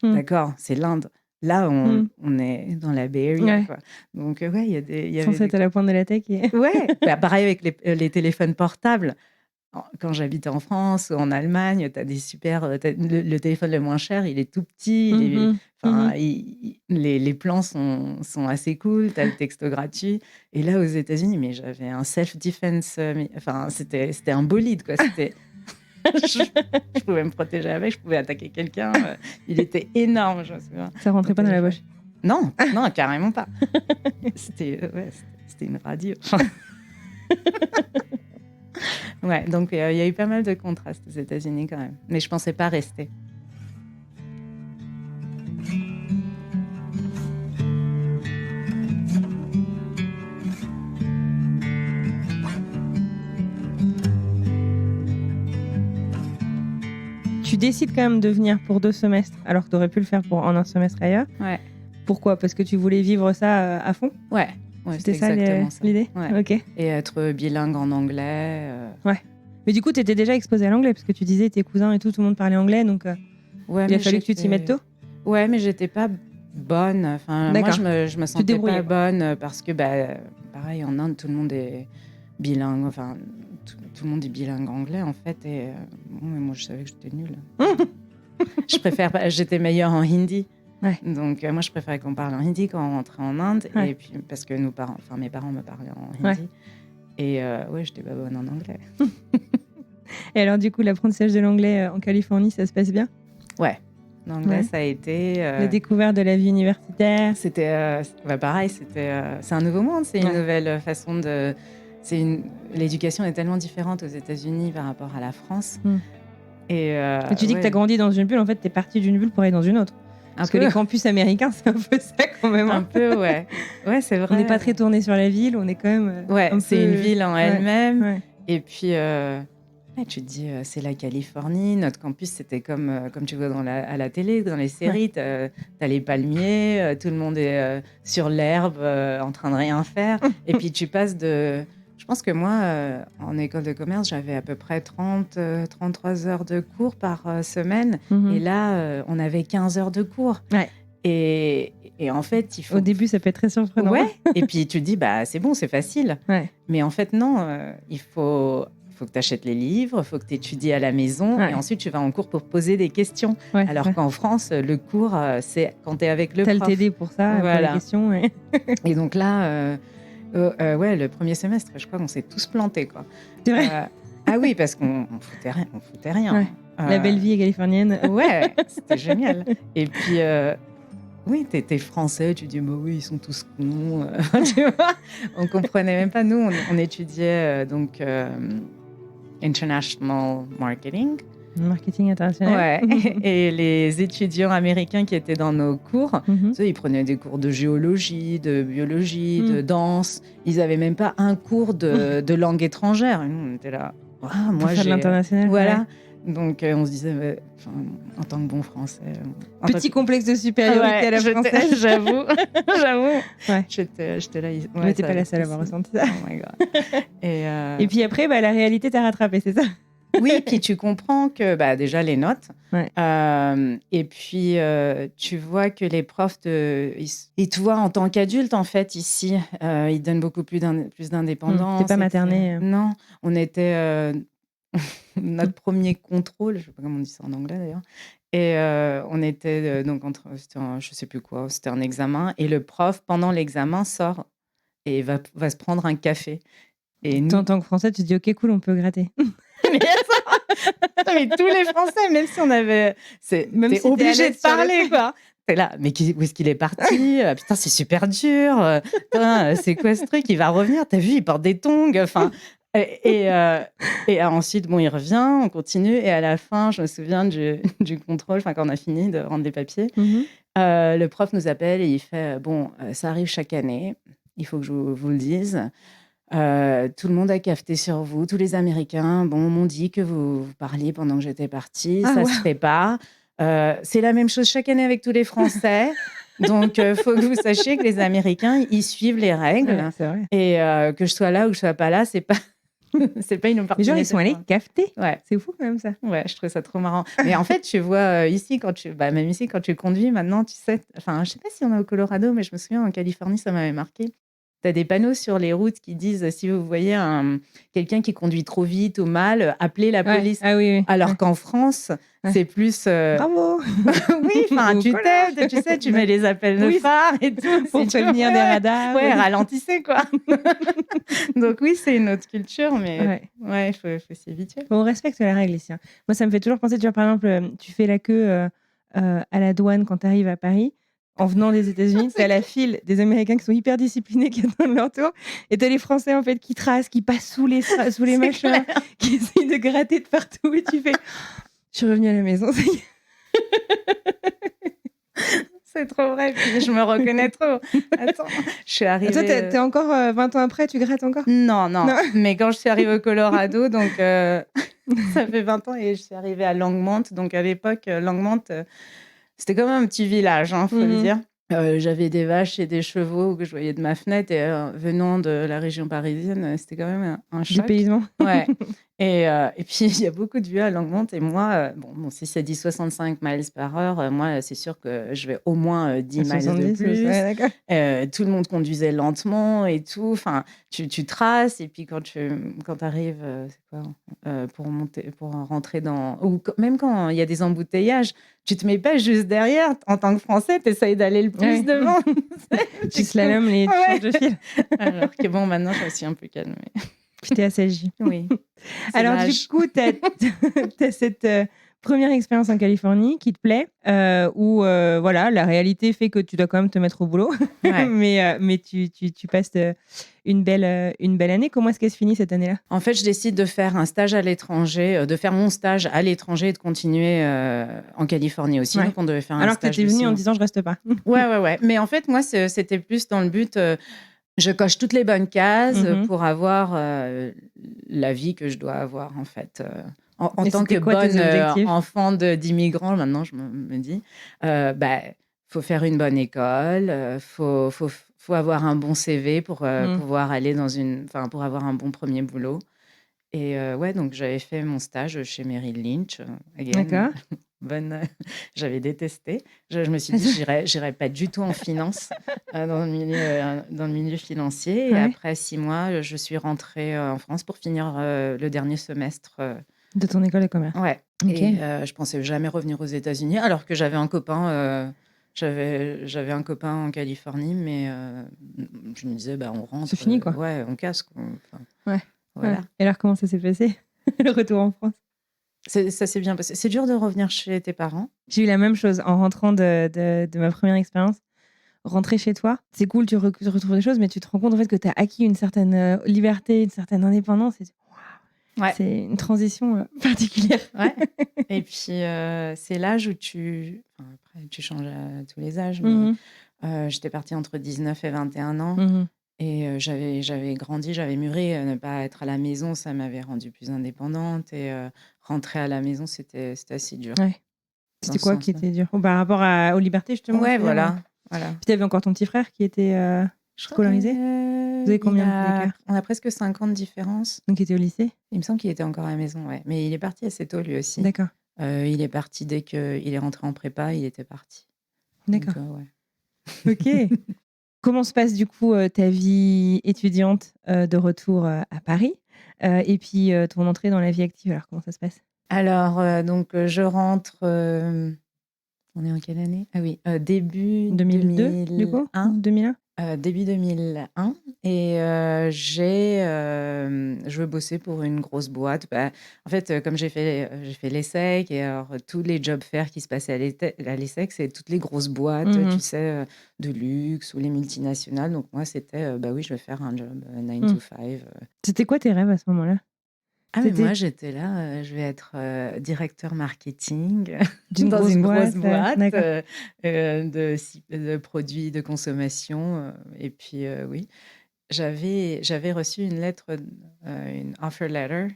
[SPEAKER 1] d'accord, c'est l'Inde. Là,
[SPEAKER 2] Mm.
[SPEAKER 1] on est dans la Bay Area,
[SPEAKER 2] Ouais.
[SPEAKER 1] quoi. Donc, ouais, il y avait
[SPEAKER 2] Sans être à la pointe de la tech.
[SPEAKER 1] Ouais, bah, pareil avec les téléphones portables. Quand j'habitais en France ou en Allemagne, tu as des super. Le téléphone le moins cher, il est tout petit.
[SPEAKER 2] Mhm.
[SPEAKER 1] Enfin,
[SPEAKER 2] Mhm.
[SPEAKER 1] les plans sont assez cool. Tu as le texto gratuit. Et là, aux États-Unis, mais j'avais un self-defense. Enfin, c'était un bolide, quoi. Je pouvais me protéger avec, je pouvais attaquer quelqu'un. Il était énorme, je me souviens.
[SPEAKER 2] Ça rentrait pas dans la poche.
[SPEAKER 1] Non, non, carrément pas. C'était une radio. Ouais, donc il y a eu pas mal de contrastes aux États-Unis quand même. Mais je pensais pas rester.
[SPEAKER 2] Tu décides quand même de venir pour 2 semestres, alors que tu aurais pu le faire en un semestre ailleurs.
[SPEAKER 1] Ouais.
[SPEAKER 2] Pourquoi ? Parce que tu voulais vivre ça à fond ?
[SPEAKER 1] Ouais,
[SPEAKER 2] C'était ça
[SPEAKER 1] exactement ça.
[SPEAKER 2] l'idée ?
[SPEAKER 1] Ouais.
[SPEAKER 2] Ok.
[SPEAKER 1] Et être bilingue en anglais.
[SPEAKER 2] Mais du coup, tu étais déjà exposée à l'anglais, parce que tu disais tes cousins et tout le monde parlait anglais, donc
[SPEAKER 1] Ouais,
[SPEAKER 2] il a
[SPEAKER 1] mais
[SPEAKER 2] fallu que tu t'y mettes tôt.
[SPEAKER 1] Ouais, mais j'étais pas bonne. Enfin, moi,
[SPEAKER 2] D'accord.
[SPEAKER 1] je me sentais
[SPEAKER 2] débrouillais,
[SPEAKER 1] pas bonne parce que, pareil, en Inde, tout le monde est bilingue. Enfin, tout le monde est bilingue anglais, en fait. Et bon, mais moi, je savais que j'étais nulle. J'étais meilleure en hindi.
[SPEAKER 2] Ouais.
[SPEAKER 1] Donc, moi, je préférais qu'on parle en hindi quand on rentrait en Inde.
[SPEAKER 2] Ouais.
[SPEAKER 1] Et puis, parce que mes parents me parlaient en hindi.
[SPEAKER 2] Ouais.
[SPEAKER 1] Et ouais, j'étais pas bonne en anglais.
[SPEAKER 2] Et alors, du coup, l'apprentissage de l'anglais en Californie, ça se passe bien ?
[SPEAKER 1] Ouais. L'anglais,
[SPEAKER 2] Ouais.
[SPEAKER 1] ça a été...
[SPEAKER 2] La découverte de la vie universitaire.
[SPEAKER 1] C'était pareil, c'est un nouveau monde, c'est une
[SPEAKER 2] Ouais.
[SPEAKER 1] nouvelle façon de... L'éducation est tellement différente aux États-Unis par rapport à la France.
[SPEAKER 2] Mm.
[SPEAKER 1] Et
[SPEAKER 2] tu dis que tu as grandi dans une bulle, en fait, tu es partie d'une bulle pour aller dans une autre. Parce que les campus américains, c'est un peu ça quand même.
[SPEAKER 1] Un peu, ouais. Ouais, c'est vrai.
[SPEAKER 2] On n'est pas très tourné sur la ville, on est quand même.
[SPEAKER 1] Ouais, c'est une ville en elle-même.
[SPEAKER 2] Ouais.
[SPEAKER 1] Et puis, tu te dis, c'est la Californie. Notre campus, c'était comme tu vois à la télé, dans les séries. T'as les palmiers, tout le monde est sur l'herbe, en train de rien faire. Et puis, tu passes de... Je pense que moi, en école de commerce, j'avais à peu près 33 heures de cours par semaine.
[SPEAKER 2] Mhm.
[SPEAKER 1] Et là, on avait 15 heures de cours.
[SPEAKER 2] Ouais.
[SPEAKER 1] Et en fait, il faut...
[SPEAKER 2] Au début, ça peut être très surprenant.
[SPEAKER 1] Ouais. Et puis, tu te dis, c'est bon, c'est facile.
[SPEAKER 2] Ouais.
[SPEAKER 1] Mais en fait, non. Il faut que tu achètes les livres, il faut que tu étudies à la maison.
[SPEAKER 2] Ouais.
[SPEAKER 1] Et ensuite, tu vas en cours pour poser des questions.
[SPEAKER 2] Ouais,
[SPEAKER 1] Alors qu'en France, le cours, c'est quand tu es avec le
[SPEAKER 2] T'as
[SPEAKER 1] prof.
[SPEAKER 2] le TD pour ça,
[SPEAKER 1] Voilà.
[SPEAKER 2] pour les questions. Ouais.
[SPEAKER 1] Et donc là, le premier semestre, je crois qu'on s'est tous plantés, quoi.
[SPEAKER 2] C'est vrai.
[SPEAKER 1] Ah oui, parce qu'on foutait rien.
[SPEAKER 2] Ouais. La belle vie californienne.
[SPEAKER 1] Ouais, c'était génial. Et puis, oui, t'es français, tu dis, oui, ils sont tous cons. Tu vois, on comprenait même pas. Nous, on étudiait donc International Marketing.
[SPEAKER 2] Marketing international.
[SPEAKER 1] Ouais. Et les étudiants américains qui étaient dans nos cours,
[SPEAKER 2] Mhm.
[SPEAKER 1] ils prenaient des cours de géologie, de biologie, de danse. Ils n'avaient même pas un cours de langue étrangère. Et nous, on était là. Ah, moi,
[SPEAKER 2] Pour faire de
[SPEAKER 1] j'ai...
[SPEAKER 2] l'international.
[SPEAKER 1] Voilà.
[SPEAKER 2] Ouais.
[SPEAKER 1] Donc, on se disait, en tant que bon français...
[SPEAKER 2] Petit complexe de supériorité à la française.
[SPEAKER 1] J'avoue.
[SPEAKER 2] Ouais.
[SPEAKER 1] J'étais là.
[SPEAKER 2] Mais t'es pas la seule à avoir ressenti ça.
[SPEAKER 1] Oh my God.
[SPEAKER 2] Et puis après, la réalité t'a rattrapé, c'est ça ?
[SPEAKER 1] Oui, puis tu comprends que déjà les notes.
[SPEAKER 2] Ouais.
[SPEAKER 1] Et puis tu vois que les profs ils te voient en tant qu'adulte en fait ici. Ils donnent beaucoup plus d'indépendance.
[SPEAKER 2] T'es pas materné.
[SPEAKER 1] Non, on était notre premier contrôle. Je sais pas comment on dit ça en anglais d'ailleurs. Et on était donc je sais plus quoi. C'était un examen et le prof pendant l'examen sort et va se prendre un café. Et nous,
[SPEAKER 2] En tant que Français, tu te dis ok, cool, on peut gratter.
[SPEAKER 1] mais tous les Français, même si on avait...
[SPEAKER 2] Même
[SPEAKER 1] t'es
[SPEAKER 2] si t'es à
[SPEAKER 1] obligé
[SPEAKER 2] l'aise
[SPEAKER 1] de
[SPEAKER 2] sur le
[SPEAKER 1] parler,
[SPEAKER 2] truc.
[SPEAKER 1] quoi. T'es là, mais où est-ce qu'il est parti? Putain, c'est super dur. Putain, c'est quoi ce truc? Il va revenir. T'as vu, il porte des tongs. Enfin, et ensuite, il revient, on continue. Et à la fin, je me souviens du contrôle, quand on a fini de rendre les papiers, le prof nous appelle et il fait, ça arrive chaque année. Il faut que je vous le dise. Tout le monde a cafeté sur vous, tous les Américains. M'ont dit que vous parliez pendant que j'étais partie. Ça se fait pas. C'est la même chose chaque année avec tous les Français. Donc, il faut que vous sachiez que les Américains, ils suivent les règles.
[SPEAKER 2] Ouais, c'est vrai.
[SPEAKER 1] Et que je sois là ou que je sois pas là, c'est pas C'est pas une
[SPEAKER 2] Les
[SPEAKER 1] opportunité.
[SPEAKER 2] gens, ils sont allés capter.
[SPEAKER 1] Ouais.
[SPEAKER 2] C'est fou quand même ça.
[SPEAKER 1] Ouais, je trouve ça trop marrant. Mais en fait, tu vois, ici, même ici, quand tu conduis maintenant, tu sais, enfin, je sais pas si on est au Colorado, mais je me souviens en Californie, ça m'avait marqué. Tu as des panneaux sur les routes qui disent si vous voyez quelqu'un qui conduit trop vite ou mal, appelez la
[SPEAKER 2] Ouais.
[SPEAKER 1] police.
[SPEAKER 2] Ah oui, oui.
[SPEAKER 1] Alors
[SPEAKER 2] Ouais.
[SPEAKER 1] qu'en France,
[SPEAKER 2] Ouais.
[SPEAKER 1] c'est plus.
[SPEAKER 2] Bravo.
[SPEAKER 1] Oui, enfin,
[SPEAKER 2] Ou
[SPEAKER 1] tu
[SPEAKER 2] collage.
[SPEAKER 1] t'aides, tu sais, tu mets les appels de
[SPEAKER 2] Oui.
[SPEAKER 1] phare et tout.
[SPEAKER 2] Pour
[SPEAKER 1] si tu veux.
[SPEAKER 2] prévenir des
[SPEAKER 1] Ouais,
[SPEAKER 2] radars.
[SPEAKER 1] Ouais, ralentissez, quoi. Donc, oui, c'est une autre culture, mais
[SPEAKER 2] Ouais.
[SPEAKER 1] ouais, il faut s'y habituer.
[SPEAKER 2] Bon, on respecte la règle ici. Hein. Moi, ça me fait toujours penser, tu vois, par exemple, tu fais la queue à la douane quand tu arrives à Paris. En venant des États-Unis, tu as la file des Américains qui sont hyper disciplinés, qui attendent leur tour. Et tu as les Français, en fait, qui tracent, qui passent sous les machins,
[SPEAKER 1] clair.
[SPEAKER 2] qui essayent de gratter de partout. Et tu fais, je suis revenue à la maison. Ça y est.
[SPEAKER 1] C'est trop vrai, puis je me reconnais trop. Attends, je suis arrivée.
[SPEAKER 2] Toi, t'es encore 20 ans après, tu grattes encore?
[SPEAKER 1] Non,
[SPEAKER 2] Non.
[SPEAKER 1] mais quand je suis arrivée au Colorado, donc ça fait 20 ans et je suis arrivée à Longmont. Donc à l'époque, Longmont, c'était comme un petit village, faut le
[SPEAKER 2] Mhm.
[SPEAKER 1] dire. J'avais des vaches et des chevaux que je voyais de ma fenêtre et venant de la région parisienne, c'était quand même un choc.
[SPEAKER 2] Dépaysement.
[SPEAKER 1] Ouais. Et puis, il y a beaucoup de vues à Longmont. Et moi, bon, si ça dit 65 miles par heure, moi, c'est sûr que je vais au moins 10 miles de
[SPEAKER 2] 70,
[SPEAKER 1] plus.
[SPEAKER 2] ouais, d'accord.
[SPEAKER 1] Tout le monde conduisait lentement et tout. Enfin, tu traces. Et puis, quand tu arrives, c'est quoi, pour rentrer dans. Ou même quand il y a des embouteillages, tu te mets pas juste derrière. En tant que Français, tu essayes d'aller le plus
[SPEAKER 2] Ouais.
[SPEAKER 1] devant.
[SPEAKER 2] Tu slalomes et tu
[SPEAKER 1] Ouais.
[SPEAKER 2] changes de fil.
[SPEAKER 1] Alors que bon, maintenant, je me suis un peu calmée.
[SPEAKER 2] Puis t'es assagi.
[SPEAKER 1] Oui. C'est
[SPEAKER 2] Alors,
[SPEAKER 1] l'âge.
[SPEAKER 2] du coup, t'as cette première expérience en Californie qui te plaît, où voilà, la réalité fait que tu dois quand même te mettre au boulot.
[SPEAKER 1] Ouais.
[SPEAKER 2] mais tu passes une belle année. Comment est-ce qu'elle se finit cette année-là?
[SPEAKER 1] En fait, je décide de faire un stage à l'étranger, de faire mon stage à l'étranger et de continuer en Californie aussi.
[SPEAKER 2] Ouais.
[SPEAKER 1] Donc, on devait faire un
[SPEAKER 2] Alors que
[SPEAKER 1] stage.
[SPEAKER 2] t'étais
[SPEAKER 1] de
[SPEAKER 2] venue
[SPEAKER 1] 6
[SPEAKER 2] en
[SPEAKER 1] mois.
[SPEAKER 2] disant je reste pas.
[SPEAKER 1] Ouais. Mais en fait, moi, c'était plus dans le but. Je coche toutes les bonnes cases
[SPEAKER 2] Mhm.
[SPEAKER 1] pour avoir la vie que je dois avoir, en fait. En
[SPEAKER 2] Et
[SPEAKER 1] tant que
[SPEAKER 2] c'était quoi tes
[SPEAKER 1] bonne
[SPEAKER 2] objectifs?
[SPEAKER 1] enfant d'immigrants, maintenant, je me dis, faut faire une bonne école, faut avoir un bon CV pour pouvoir aller pour avoir un bon premier boulot. Et ouais, donc j'avais fait mon stage chez Merrill Lynch. Again,
[SPEAKER 2] D'accord.
[SPEAKER 1] j'avais détesté. Je me suis dit, j'irai pas du tout en finance, dans le milieu financier. Et
[SPEAKER 2] Ouais.
[SPEAKER 1] après 6 mois, je suis rentrée en France pour finir le dernier semestre.
[SPEAKER 2] De ton école de commerce.
[SPEAKER 1] Ouais.
[SPEAKER 2] Ok.
[SPEAKER 1] Et je pensais jamais revenir aux États-Unis, alors que j'avais un copain. J'avais un copain en Californie, mais je me disais, on rentre.
[SPEAKER 2] C'est fini, quoi.
[SPEAKER 1] Ouais, on casse, quoi. Enfin,
[SPEAKER 2] Ouais.
[SPEAKER 1] voilà.
[SPEAKER 2] Ouais. Et alors, comment ça s'est passé, le retour en France?
[SPEAKER 1] Ça s'est bien passé. C'est dur de revenir chez tes parents.
[SPEAKER 2] J'ai eu la même chose en rentrant de ma première expérience. Rentrer chez toi, c'est cool, tu retrouves des choses, mais tu te rends compte en fait que tu as acquis une certaine liberté, une certaine indépendance. Et
[SPEAKER 1] Ouais.
[SPEAKER 2] c'est une transition particulière.
[SPEAKER 1] Ouais. Et puis, c'est l'âge où après, tu changes à tous les âges, mais j'étais partie entre 19 et 21 ans.
[SPEAKER 2] Mhm.
[SPEAKER 1] Et j'avais grandi, j'avais mûri. Ne pas être à la maison, ça m'avait rendue plus indépendante. Et rentrer à la maison, c'était assez dur.
[SPEAKER 2] Ouais. C'était quoi qui était dur? Par rapport aux libertés, justement?
[SPEAKER 1] Ouais,
[SPEAKER 2] tu veux dire,
[SPEAKER 1] voilà.
[SPEAKER 2] Puis tu avais encore ton petit frère qui était scolarisé? Vous avez combien d'écart?
[SPEAKER 1] On a presque 5 ans de différence.
[SPEAKER 2] Donc il était au lycée?
[SPEAKER 1] Il me semble qu'il était encore à la maison, ouais. Mais il est parti assez tôt, lui aussi.
[SPEAKER 2] D'accord.
[SPEAKER 1] Il est parti dès qu'il est rentré en prépa, il était parti.
[SPEAKER 2] D'accord.
[SPEAKER 1] Donc, ouais.
[SPEAKER 2] Ok. Comment se passe du coup ta vie étudiante de retour à Paris et puis ton entrée dans la vie active? Alors comment ça se passe?
[SPEAKER 1] Alors, donc, je rentre. On est en quelle année? Ah oui, début
[SPEAKER 2] 2002 du coup?
[SPEAKER 1] 2001.
[SPEAKER 2] 2001?
[SPEAKER 1] Début 2001. Et je veux bosser pour une grosse boîte. En fait, comme j'ai fait l'ESSEC, et alors tous les job fairs qui se passaient à l'ESSEC, c'est toutes les grosses boîtes,
[SPEAKER 2] Mhm.
[SPEAKER 1] tu sais, de luxe ou les multinationales. Donc moi, c'était, oui, je vais faire un job 9 to 5.
[SPEAKER 2] C'était quoi tes rêves à ce moment-là?
[SPEAKER 1] Ah, mais
[SPEAKER 2] C'était-
[SPEAKER 1] moi, j'étais là, je vais être directeur marketing
[SPEAKER 2] D'une
[SPEAKER 1] dans
[SPEAKER 2] grosse
[SPEAKER 1] une grosse
[SPEAKER 2] boîte,
[SPEAKER 1] boîte
[SPEAKER 2] d'accord.
[SPEAKER 1] de produits de consommation. Et puis, oui, j'avais reçu une lettre, une offer letter,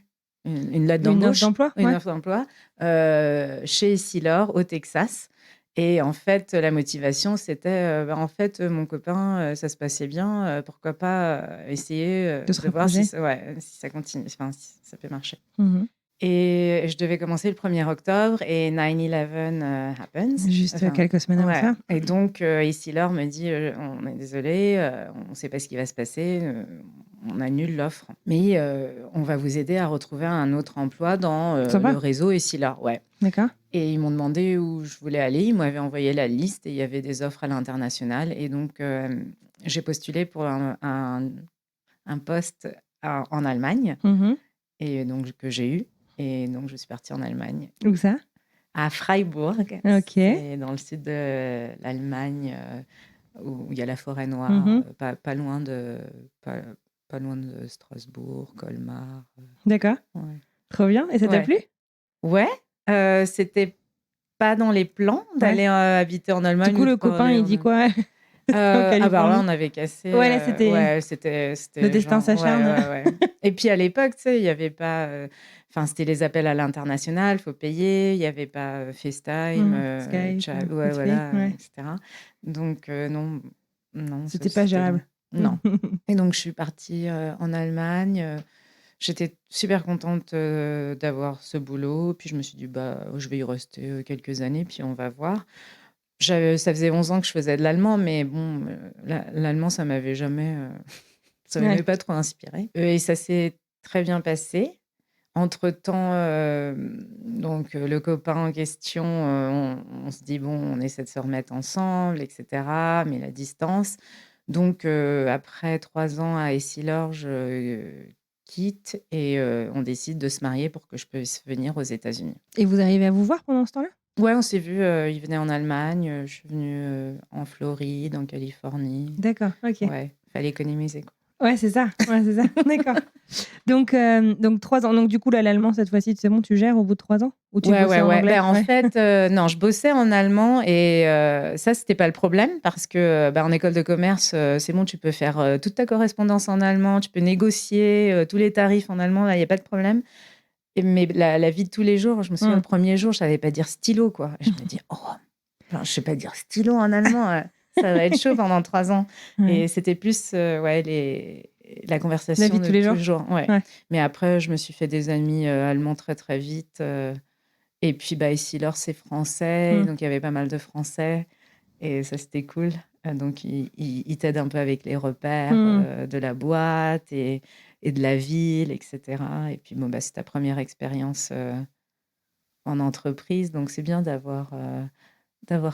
[SPEAKER 1] une lettre
[SPEAKER 2] Une offre
[SPEAKER 1] d'embauche,
[SPEAKER 2] d'emploi?
[SPEAKER 1] une
[SPEAKER 2] Ouais.
[SPEAKER 1] offre d'emploi chez Essilor au Texas. Et en fait, la motivation, c'était, en fait, mon copain, ça se passait bien, pourquoi pas, essayer,
[SPEAKER 2] De se
[SPEAKER 1] de voir si
[SPEAKER 2] reposer.
[SPEAKER 1] ça ouais, si ça continue, enfin, si ça peut marcher.
[SPEAKER 2] Mhm.
[SPEAKER 1] Et je devais commencer le 1er octobre et 9/11, happens.
[SPEAKER 2] Juste
[SPEAKER 1] Enfin,
[SPEAKER 2] quelques semaines avant
[SPEAKER 1] ouais
[SPEAKER 2] ça.
[SPEAKER 1] et donc ici Laure me dit, «On est désolé, on ne sait pas ce qui va se passer, on annule l'offre. Mais on va vous aider à retrouver un autre emploi dans,
[SPEAKER 2] Sympa.
[SPEAKER 1] le réseau ici Laure». Ouais
[SPEAKER 2] D'accord.
[SPEAKER 1] et ils m'ont demandé où je voulais aller. Ils m'avaient envoyé la liste et il y avait des offres à l'international et donc j'ai postulé pour un poste en Allemagne
[SPEAKER 2] Mhm.
[SPEAKER 1] et donc que j'ai eu et donc je suis partie en Allemagne.
[SPEAKER 2] Où ça?
[SPEAKER 1] À Freiburg,
[SPEAKER 2] Ok.
[SPEAKER 1] c'est dans le sud de l'Allemagne, où il y a la forêt noire,
[SPEAKER 2] Mhm.
[SPEAKER 1] pas loin de Strasbourg, Colmar.
[SPEAKER 2] D'accord.
[SPEAKER 1] Ouais.
[SPEAKER 2] Trop bien. Et ça t'a
[SPEAKER 1] Ouais.
[SPEAKER 2] plu?
[SPEAKER 1] Ouais, c'était pas dans les plans d'aller, habiter en
[SPEAKER 2] Du
[SPEAKER 1] Allemagne
[SPEAKER 2] coup,
[SPEAKER 1] ou de
[SPEAKER 2] le copain,
[SPEAKER 1] parler
[SPEAKER 2] il
[SPEAKER 1] en
[SPEAKER 2] dit quoi? En
[SPEAKER 1] bah, alors là,
[SPEAKER 2] Californie.
[SPEAKER 1] on avait cassé,
[SPEAKER 2] Ouais, là, c'était
[SPEAKER 1] ouais,
[SPEAKER 2] le
[SPEAKER 1] c'était
[SPEAKER 2] destin
[SPEAKER 1] genre ouais,
[SPEAKER 2] s'acharne.
[SPEAKER 1] ouais, ouais et puis à l'époque, tu sais, il y avait pas, enfin, c'était les appels à l'international, faut payer, il y avait pas, FaceTime,
[SPEAKER 2] Skype,
[SPEAKER 1] chat ouais,
[SPEAKER 2] vite fait.
[SPEAKER 1] voilà,
[SPEAKER 2] Ouais.
[SPEAKER 1] et cetera. Donc non, non, ça
[SPEAKER 2] C'était pas
[SPEAKER 1] c'était
[SPEAKER 2] gérable.
[SPEAKER 1] non et donc je suis partie, en Allemagne, j'étais super contente, d'avoir ce boulot. Puis je me suis dit: «Bah, je vais y rester, quelques années, puis on va voir». Ça faisait 11 ans que je faisais de l'allemand, mais bon, l'allemand, ça m'avait
[SPEAKER 2] Ouais.
[SPEAKER 1] pas trop inspiré. Et ça s'est très bien passé. Entre-temps, donc le copain en question, on se dit: «Bon, on essaie de se remettre ensemble et cetera», mais la distance. Donc après 3 ans à Essilor, je quitte et on décide de se marier pour que je puisse venir aux États-Unis.
[SPEAKER 2] Et vous arrivez à vous voir pendant ce temps-là?
[SPEAKER 1] Ouais, on s'est vus, il venait en Allemagne, je suis venue, en Floride, en Californie.
[SPEAKER 2] D'accord, ok.
[SPEAKER 1] Ouais, fallait économiser, quoi.
[SPEAKER 2] Ouais, c'est ça. Ouais, c'est ça. D'accord. Donc 3 ans. Donc du coup, là, l'allemand, cette fois-ci, c'est bon, tu gères au bout de 3 ans? Ou tu
[SPEAKER 1] Ouais,
[SPEAKER 2] bossais
[SPEAKER 1] ouais,
[SPEAKER 2] en
[SPEAKER 1] ouais.
[SPEAKER 2] anglais?
[SPEAKER 1] Ben, en
[SPEAKER 2] Ouais.
[SPEAKER 1] fait, non, je bossais en allemand et ça, c'était pas le problème parce que, bah, en école de commerce, c'est bon, tu peux faire, toute ta correspondance en allemand, tu peux négocier, tous les tarifs en allemand, là, il y a pas de problème. Mais la vie de tous les jours, je me souviens le 1er jour, je savais pas dire stylo, quoi. Et je me dis: «Oh, enfin, je sais pas dire stylo en allemand, ça va être chaud pendant 3 ans».
[SPEAKER 2] Ouais.
[SPEAKER 1] Et c'était plus, ouais, la
[SPEAKER 2] La
[SPEAKER 1] conversation
[SPEAKER 2] vie de
[SPEAKER 1] de
[SPEAKER 2] tous les
[SPEAKER 1] tous
[SPEAKER 2] jours?
[SPEAKER 1] les jours, ouais.
[SPEAKER 2] Ouais.
[SPEAKER 1] Mais après, je me suis fait des amis, allemands très, très vite, et puis, bah, ici, Laure, c'est français, donc il y avait pas mal de Français et ça, c'était cool. Donc ils t'aident un peu avec les repères, de la boîte et de la ville et cetera. Et puis bon, bah, c'est ta première expérience, en entreprise, donc c'est bien d'avoir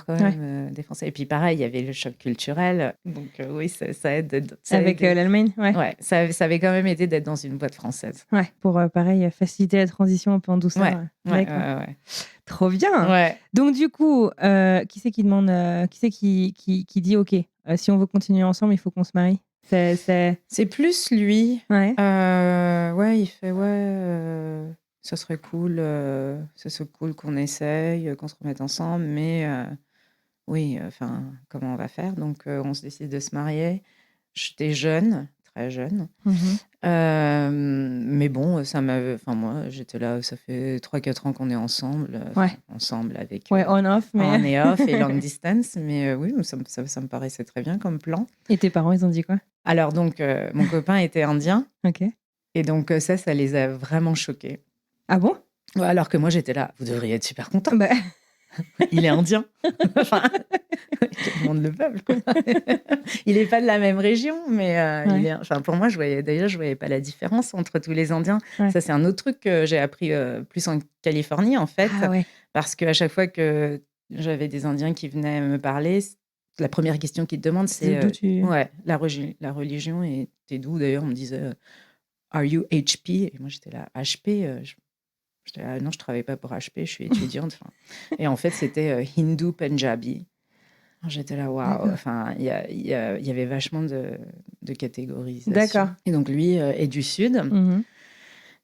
[SPEAKER 1] quand
[SPEAKER 2] Ouais.
[SPEAKER 1] même, des Français. Et puis pareil, il y avait le choc culturel, donc oui, ça aide, ça a
[SPEAKER 2] Avec
[SPEAKER 1] aidé.
[SPEAKER 2] l'Allemagne? Ouais.
[SPEAKER 1] Ouais, ça avait quand même aidé d'être dans une boîte française.
[SPEAKER 2] Ouais. Pour, pareil, faciliter la transition un peu en douceur.
[SPEAKER 1] Ouais, ouais,
[SPEAKER 2] D'accord.
[SPEAKER 1] ouais.
[SPEAKER 2] Trop bien!
[SPEAKER 1] Ouais.
[SPEAKER 2] Donc du coup, qui c'est qui demande, qui c'est qui dit: «OK, si on veut continuer ensemble, il faut qu'on se marie»?
[SPEAKER 1] C'est plus lui.
[SPEAKER 2] Ouais.
[SPEAKER 1] Ouais, il fait: «Ouais, ça serait cool, qu'on essaye, qu'on se remette ensemble, mais oui, enfin, comment on va faire?» Donc on se décide de se marier. J'étais jeune, très jeune.
[SPEAKER 2] Mmh.
[SPEAKER 1] Mais bon, enfin moi, j'étais là, ça fait 3-4 ans qu'on est ensemble,
[SPEAKER 2] Ouais.
[SPEAKER 1] ensemble avec,
[SPEAKER 2] Ouais, on-off, mais
[SPEAKER 1] on et off et long distance, mais oui, ça me paraissait très bien comme plan.
[SPEAKER 2] et tes parents, ils ont dit quoi?
[SPEAKER 1] Alors donc mon copain était indien
[SPEAKER 2] OK.
[SPEAKER 1] et donc ça les a vraiment choqués.
[SPEAKER 2] Ah bon?
[SPEAKER 1] Ouais, alors que moi, j'étais là: «Vous devriez être super content,
[SPEAKER 2] Bah,
[SPEAKER 1] il est indien». Enfin, je demande le peuple, quoi. Il est pas de la même région, mais il
[SPEAKER 2] ouais.
[SPEAKER 1] est enfin, pour moi, je voyais pas la différence entre tous les Indiens.
[SPEAKER 2] Ouais.
[SPEAKER 1] Ça, c'est un autre truc que j'ai appris, plus en Californie, en fait,
[SPEAKER 2] Ah ouais.
[SPEAKER 1] parce qu'à chaque fois que j'avais des Indiens qui venaient me parler, la première question qu'ils te demandent,
[SPEAKER 2] C'est
[SPEAKER 1] c'est,
[SPEAKER 2] d'où tu
[SPEAKER 1] ouais, la religion et tu es d'où? D'ailleurs, on me disait, «Are you HP?» Et moi, j'étais là: «HP?» J'étais là: «Non, je travaille pas pour HP, je suis étudiante». Enfin et en fait, c'était, hindou punjabi. Alors j'étais là: «Waouh!»
[SPEAKER 2] D'accord.
[SPEAKER 1] Enfin, il y avait vachement de
[SPEAKER 2] D'accord.
[SPEAKER 1] catégorisation et donc lui, est du sud
[SPEAKER 2] Mmh.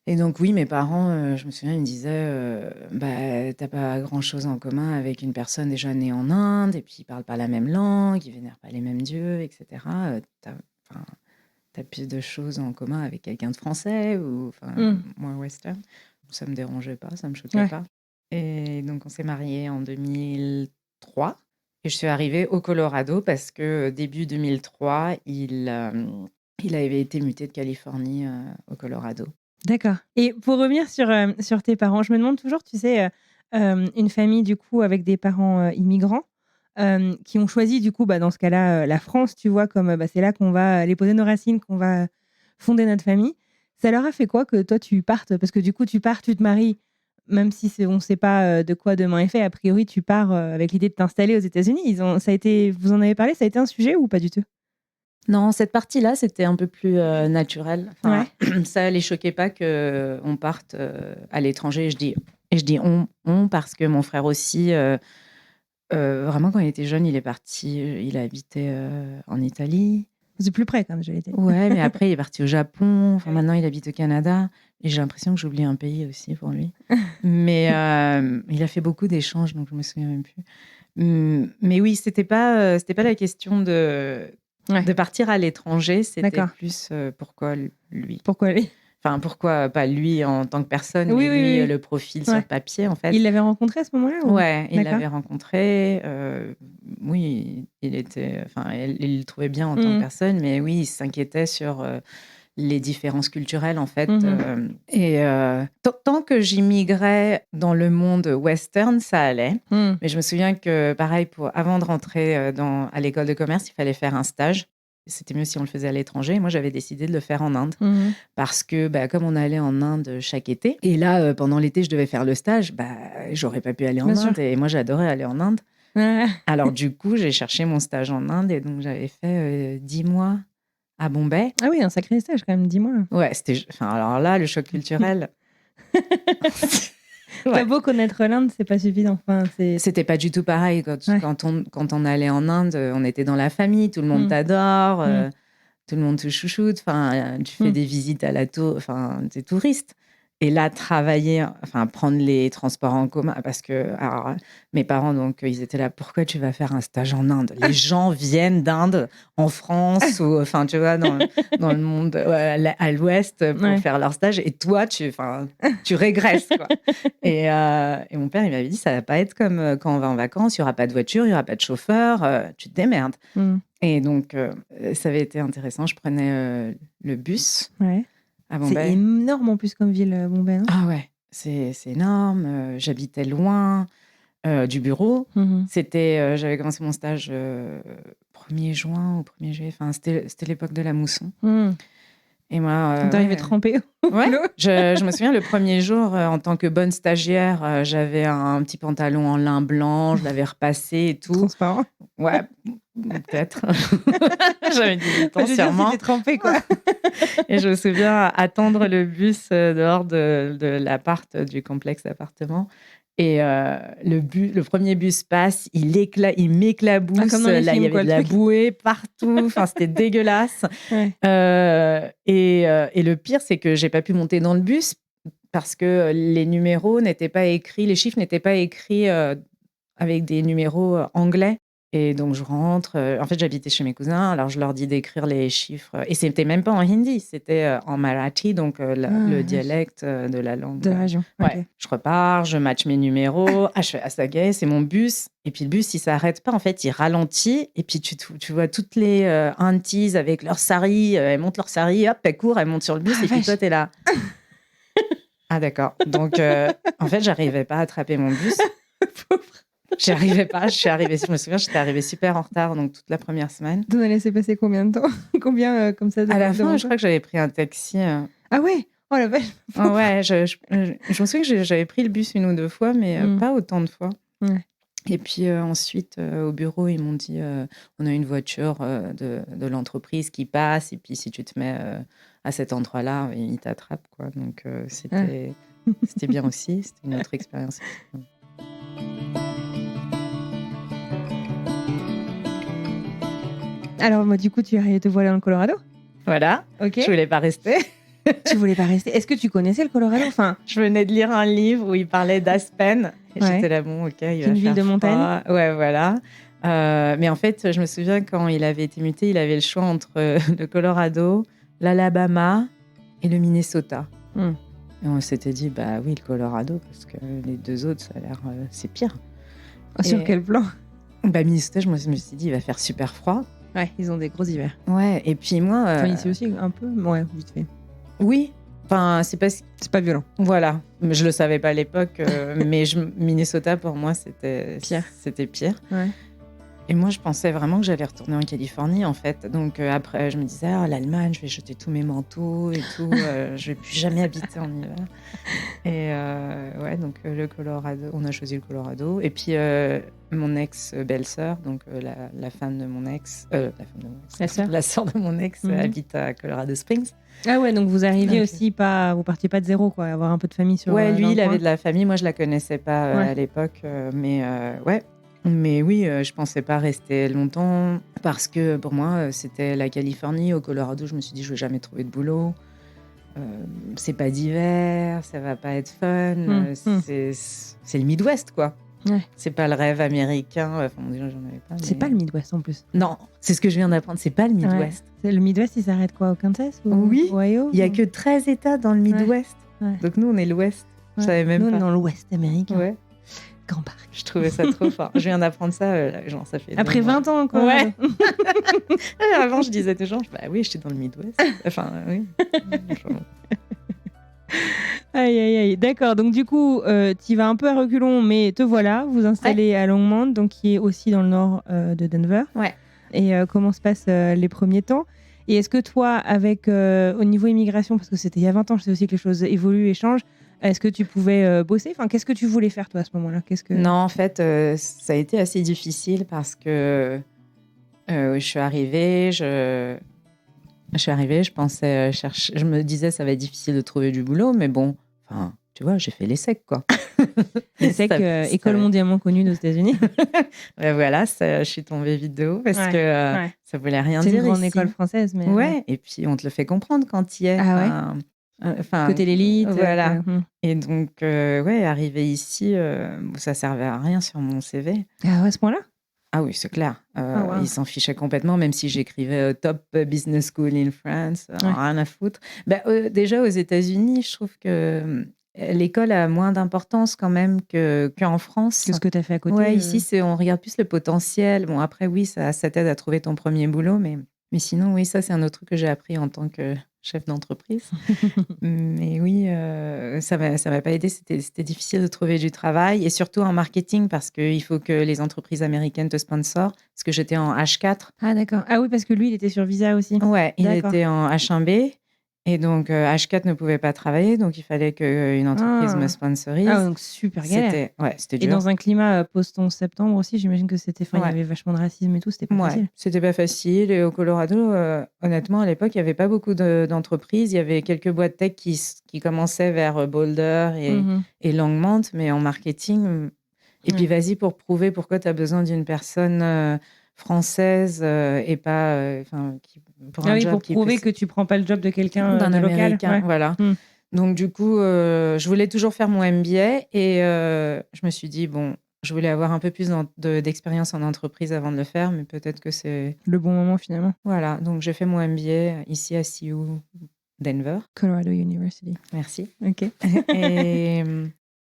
[SPEAKER 1] et donc oui, mes parents, je me souviens, ils me disaient, «Bah, tu pas grand-chose en commun avec une personne déjà née en Inde et puis ils parlent pas la même langue, ils vénèrent pas les mêmes dieux et cetera, enfin, tu plus de choses en commun avec quelqu'un de français ou enfin,
[SPEAKER 2] Mmh.
[SPEAKER 1] moins western». Ça me dérangeait pas, ça me choquait
[SPEAKER 2] Ouais.
[SPEAKER 1] pas et donc on s'est mariés en 2013. 2003 et je suis arrivée au Colorado parce que début 2003, il avait été muté de Californie au Colorado.
[SPEAKER 2] D'accord. Et pour revenir sur tes parents, je me demande toujours, tu sais, une famille du coup avec des parents immigrants qui ont choisi du coup, dans ce cas-là, la France, tu vois, comme c'est là qu'on va aller poser nos racines, qu'on va fonder notre famille. Ça leur a fait quoi que toi tu partes? Parce que du coup, tu pars, tu te maries, même si on ne sait pas de quoi demain est fait. A priori, tu pars avec l'idée de t'installer aux États-Unis. Vous en avez parlé? Ça a été un sujet ou pas du tout?
[SPEAKER 1] Non, cette partie-là, c'était un peu plus naturel. Enfin, ça les choquait pas qu'on parte à l'étranger. Et je dis on parce que mon frère aussi, vraiment, quand il était jeune, il est parti, il a habité en Italie.
[SPEAKER 2] C'est plus près, comme je l'ai dit.
[SPEAKER 1] Ouais, mais après, il est parti au Japon. Enfin, maintenant, il habite au Canada. Et j'ai l'impression que j'oublie un pays aussi pour lui. Mais il a fait beaucoup d'échanges, donc je me souviens même plus. Mais oui, c'était pas la question de partir à l'étranger. C'était plus pourquoi lui.
[SPEAKER 2] Pourquoi lui?
[SPEAKER 1] Enfin, pourquoi pas lui en tant que personne,
[SPEAKER 2] Oui,
[SPEAKER 1] mais lui,
[SPEAKER 2] oui.
[SPEAKER 1] le profil sur le papier, en fait.
[SPEAKER 2] Il l'avait rencontré à ce moment-là ou...
[SPEAKER 1] Ouais, il l'avait rencontré. Oui, il le trouvait bien en tant que personne, mais oui, il s'inquiétait sur les différences culturelles, en fait. Tant que j'immigrais dans le monde western, ça allait. Mais je me souviens que, pareil, avant de rentrer à l'école de commerce, il fallait faire un stage. C'était mieux si on le faisait à l'étranger. Moi, j'avais décidé de le faire en Inde parce que, comme on allait en Inde chaque été, et là, pendant l'été, je devais faire le stage, j'aurais pas pu aller en Inde. Et moi, j'adorais aller en Inde. Alors, du coup, j'ai cherché mon stage en Inde et donc j'avais fait 10 mois à Bombay.
[SPEAKER 2] Ah oui, un sacré stage quand même, 10 mois.
[SPEAKER 1] Ouais, alors là, le choc culturel...
[SPEAKER 2] T'as beau connaître l'Inde, c'est pas suffisant. Enfin,
[SPEAKER 1] c'était pas du tout pareil. Quand on allait en Inde, on était dans la famille, tout le monde t'adore, tout le monde te chouchoute. Enfin, tu fais des visites à la tour, enfin, t'es touriste. Et là, prendre les transports en commun, parce que mes parents, donc, ils étaient là. Pourquoi tu vas faire un stage en Inde? Les gens viennent d'Inde en France ou, enfin, tu vois, dans le monde à l'Ouest pour faire leur stage. Et toi, tu régresses, quoi. Et mon père, il m'avait dit, ça va pas être comme quand on va en vacances. Il y aura pas de voiture, il y aura pas de chauffeur. Tu te démerdes. Et donc, ça avait été intéressant. Je prenais le bus.
[SPEAKER 2] Ouais. C'est énorme en plus comme ville, Bombay. Non?
[SPEAKER 1] Ah ouais, c'est énorme. J'habitais loin du bureau. J'avais commencé mon stage 1er juin ou 1er juillet. Enfin, c'était l'époque de la mousson. Et moi,
[SPEAKER 2] t'arrivais trempée au boulot.
[SPEAKER 1] Je me souviens, le premier jour, en tant que bonne stagiaire, j'avais un petit pantalon en lin blanc, je l'avais repassé et tout.
[SPEAKER 2] Transparent.
[SPEAKER 1] Ouais, peut-être. J'avais 18 ans, sûrement.
[SPEAKER 2] C'était trempé, quoi.
[SPEAKER 1] Et je me souviens attendre le bus dehors de l'appart, du complexe d'appartements. Et le premier bus passe, il m'éclabousse. Là, il y avait de la bouée partout. Enfin, c'était dégueulasse.
[SPEAKER 2] Ouais.
[SPEAKER 1] Et le pire, c'est que j'ai pas pu monter dans le bus parce que les numéros n'étaient pas écrits, les chiffres n'étaient pas écrits avec des numéros anglais. Et donc, je rentre. En fait, j'habitais chez mes cousins. Alors, je leur dis d'écrire les chiffres. Et c'était même pas en hindi, c'était en marathi, donc le dialecte de la langue.
[SPEAKER 2] De la région.
[SPEAKER 1] Ouais.
[SPEAKER 2] Okay.
[SPEAKER 1] Je repars, je match mes numéros. Je fais ça y est, c'est mon bus. Et puis, le bus, il s'arrête pas. En fait, il ralentit. Et puis, tu vois toutes les aunties avec leur sari. Elles montent leur sari. Hop, elles courent, elles montent sur le bus. Et puis, toi, t'es là. Ah, d'accord. Donc, en fait, j'arrivais pas à attraper mon bus. J'y arrivais pas. Je me souviens, j'étais arrivée super en retard, donc toute la première semaine.
[SPEAKER 2] Vous en avez laissé passer combien de temps? Combien comme ça?
[SPEAKER 1] À la fin, je crois que j'avais pris un taxi.
[SPEAKER 2] Ah ouais? Oh la vache.
[SPEAKER 1] Ouais, je me souviens que j'avais pris le bus 1 ou 2 fois, mais pas autant de fois.
[SPEAKER 2] Ouais.
[SPEAKER 1] Et puis ensuite, au bureau, ils m'ont dit on a une voiture de l'entreprise qui passe, et puis si tu te mets à cet endroit-là, ils t'attrapent, quoi. Donc c'était bien aussi. C'était une autre expérience.
[SPEAKER 2] Alors, moi, du coup, tu es arrivée te voiler dans le Colorado?
[SPEAKER 1] Voilà.
[SPEAKER 2] Ok.
[SPEAKER 1] Je voulais pas rester.
[SPEAKER 2] Tu voulais pas rester? Est-ce que tu connaissais le Colorado? Enfin,
[SPEAKER 1] je venais de lire un livre où il parlait d'Aspen. Et j'étais là, bon, ok, il va
[SPEAKER 2] une ville de montagne.
[SPEAKER 1] Ouais, voilà. Mais en fait, je me souviens quand il avait été muté, il avait le choix entre le Colorado, l'Alabama et le Minnesota. Et on s'était dit, bah oui, le Colorado, parce que les 2 autres, ça a l'air, c'est pire.
[SPEAKER 2] Sur quel plan?
[SPEAKER 1] Minnesota, je me suis dit, il va faire super froid.
[SPEAKER 2] Ouais, ils ont des gros hivers.
[SPEAKER 1] Ouais, et puis moi...
[SPEAKER 2] Enfin, ici aussi, un peu. Ouais, vite fait.
[SPEAKER 1] Oui, enfin, c'est parce que...
[SPEAKER 2] C'est pas violent.
[SPEAKER 1] Voilà, mais je le savais pas à l'époque, mais Minnesota, pour moi, c'était
[SPEAKER 2] Pire.
[SPEAKER 1] C'était pire.
[SPEAKER 2] Ouais.
[SPEAKER 1] Et moi, je pensais vraiment que j'allais retourner en Californie, en fait. Donc après, je me disais, l'Allemagne, je vais jeter tous mes manteaux et tout. Je vais plus jamais habiter en hiver. Et ouais, donc le Colorado, on a choisi le Colorado. Et puis mon ex-belle-sœur, donc la femme de mon ex, la sœur de mon ex habite à Colorado Springs.
[SPEAKER 2] Ah ouais, donc vous arriviez aussi pas, vous partiez pas de zéro, quoi, avoir un peu de famille sur.
[SPEAKER 1] Ouais, lui,
[SPEAKER 2] dans le
[SPEAKER 1] il
[SPEAKER 2] coin.
[SPEAKER 1] avait de la famille. Moi, je la connaissais pas à l'époque, mais ouais. Mais oui, je pensais pas rester longtemps parce que pour moi, c'était la Californie. Au Colorado, je me suis dit, je vais jamais trouver de boulot. C'est pas d'hiver, ça va pas être fun. C'est le Midwest, quoi.
[SPEAKER 2] Ouais.
[SPEAKER 1] C'est pas le rêve américain. Enfin, déjà, j'en avais pas.
[SPEAKER 2] C'est pas le Midwest en plus.
[SPEAKER 1] Non, c'est ce que je viens d'apprendre. C'est pas le Midwest.
[SPEAKER 2] Ouais. Le Midwest, il s'arrête quoi, au Kansas ou
[SPEAKER 1] oui.
[SPEAKER 2] Ohio?
[SPEAKER 1] Il y a que 13 États dans le Midwest. Ouais. Donc nous, on est l'Ouest. Je savais même
[SPEAKER 2] pas.
[SPEAKER 1] Nous,
[SPEAKER 2] on est dans l'Ouest américain.
[SPEAKER 1] Ouais.
[SPEAKER 2] Grand parc.
[SPEAKER 1] Je trouvais ça trop fort. Je viens d'apprendre ça, genre ça fait.
[SPEAKER 2] Après 20 ans encore.
[SPEAKER 1] Ouais. Avant, je disais toujours, oui, j'étais dans le Midwest. Enfin, oui.
[SPEAKER 2] Aïe. D'accord. Donc du coup, tu vas un peu à reculons, mais te voilà. Vous installez à Longmont, donc qui est aussi dans le nord de Denver.
[SPEAKER 1] Ouais.
[SPEAKER 2] Et comment se passent les premiers temps? Et est-ce que toi, avec au niveau immigration, parce que c'était il y a 20 ans, je sais aussi que les choses évoluent et changent. Est-ce que tu pouvais bosser? Enfin, qu'est-ce que tu voulais faire, toi, à ce moment-là?
[SPEAKER 1] Non, en fait, ça a été assez difficile parce que je suis arrivée, je pensais chercher... Je me disais, ça va être difficile de trouver du boulot, mais bon, enfin, tu vois, j'ai fait l'ESSEC, quoi.
[SPEAKER 2] L'ESSEC, école mondialement connue aux États-Unis.
[SPEAKER 1] Ouais, voilà, je suis tombée vite de haut parce que ça voulait rien dire.
[SPEAKER 2] C'est une grande
[SPEAKER 1] ici.
[SPEAKER 2] école française, mais...
[SPEAKER 1] Ouais, et puis on te le fait comprendre quand tu y es.
[SPEAKER 2] Ah ouais. Côté l'élite.
[SPEAKER 1] Voilà. Et donc, arriver ici, ça servait à rien sur mon CV.
[SPEAKER 2] Ah ouais, à ce point-là?
[SPEAKER 1] Ah oui, c'est clair. Ils s'en fichaient complètement, même si j'écrivais Top Business School in France, rien à foutre. Déjà, aux États-Unis, je trouve que l'école a moins d'importance quand même qu'en France.
[SPEAKER 2] Qu'est-ce que tu as fait à côté?
[SPEAKER 1] Ouais, ici, on regarde plus le potentiel. Bon, après, oui, ça t'aide à trouver ton premier boulot, mais sinon, oui, ça, c'est un autre truc que j'ai appris en tant que chef d'entreprise. Mais oui, ça m'a pas aidé. C'était difficile de trouver du travail et surtout en marketing parce qu'il faut que les entreprises américaines te sponsorent. Parce que j'étais en H4.
[SPEAKER 2] Ah d'accord. Ah oui, parce que lui, il était sur visa aussi.
[SPEAKER 1] Ouais, il était en H1B. Et donc, H4 ne pouvait pas travailler, donc il fallait qu'une entreprise me sponsorise.
[SPEAKER 2] Ah, donc super galère.
[SPEAKER 1] C'était dur.
[SPEAKER 2] Et dans un climat post-11 septembre aussi, j'imagine que c'était... il y avait vachement de racisme et tout, c'était pas facile.
[SPEAKER 1] C'était pas facile. Et au Colorado, honnêtement, à l'époque, il n'y avait pas beaucoup d'entreprises. Il y avait quelques boîtes tech qui commençaient vers Boulder et Longmont, mais en marketing. Et puis, vas-y pour prouver pourquoi tu as besoin d'une personne française et pas...
[SPEAKER 2] pour prouver que tu prends pas le job de quelqu'un
[SPEAKER 1] d'un
[SPEAKER 2] Américain,
[SPEAKER 1] voilà. Donc du coup, je voulais toujours faire mon MBA et je me suis dit bon, je voulais avoir un peu plus d'expérience en entreprise avant de le faire, mais peut-être que c'est
[SPEAKER 2] le bon moment finalement.
[SPEAKER 1] Voilà, donc j'ai fait mon MBA ici à CU Denver,
[SPEAKER 2] Colorado University.
[SPEAKER 1] Merci.
[SPEAKER 2] Ok.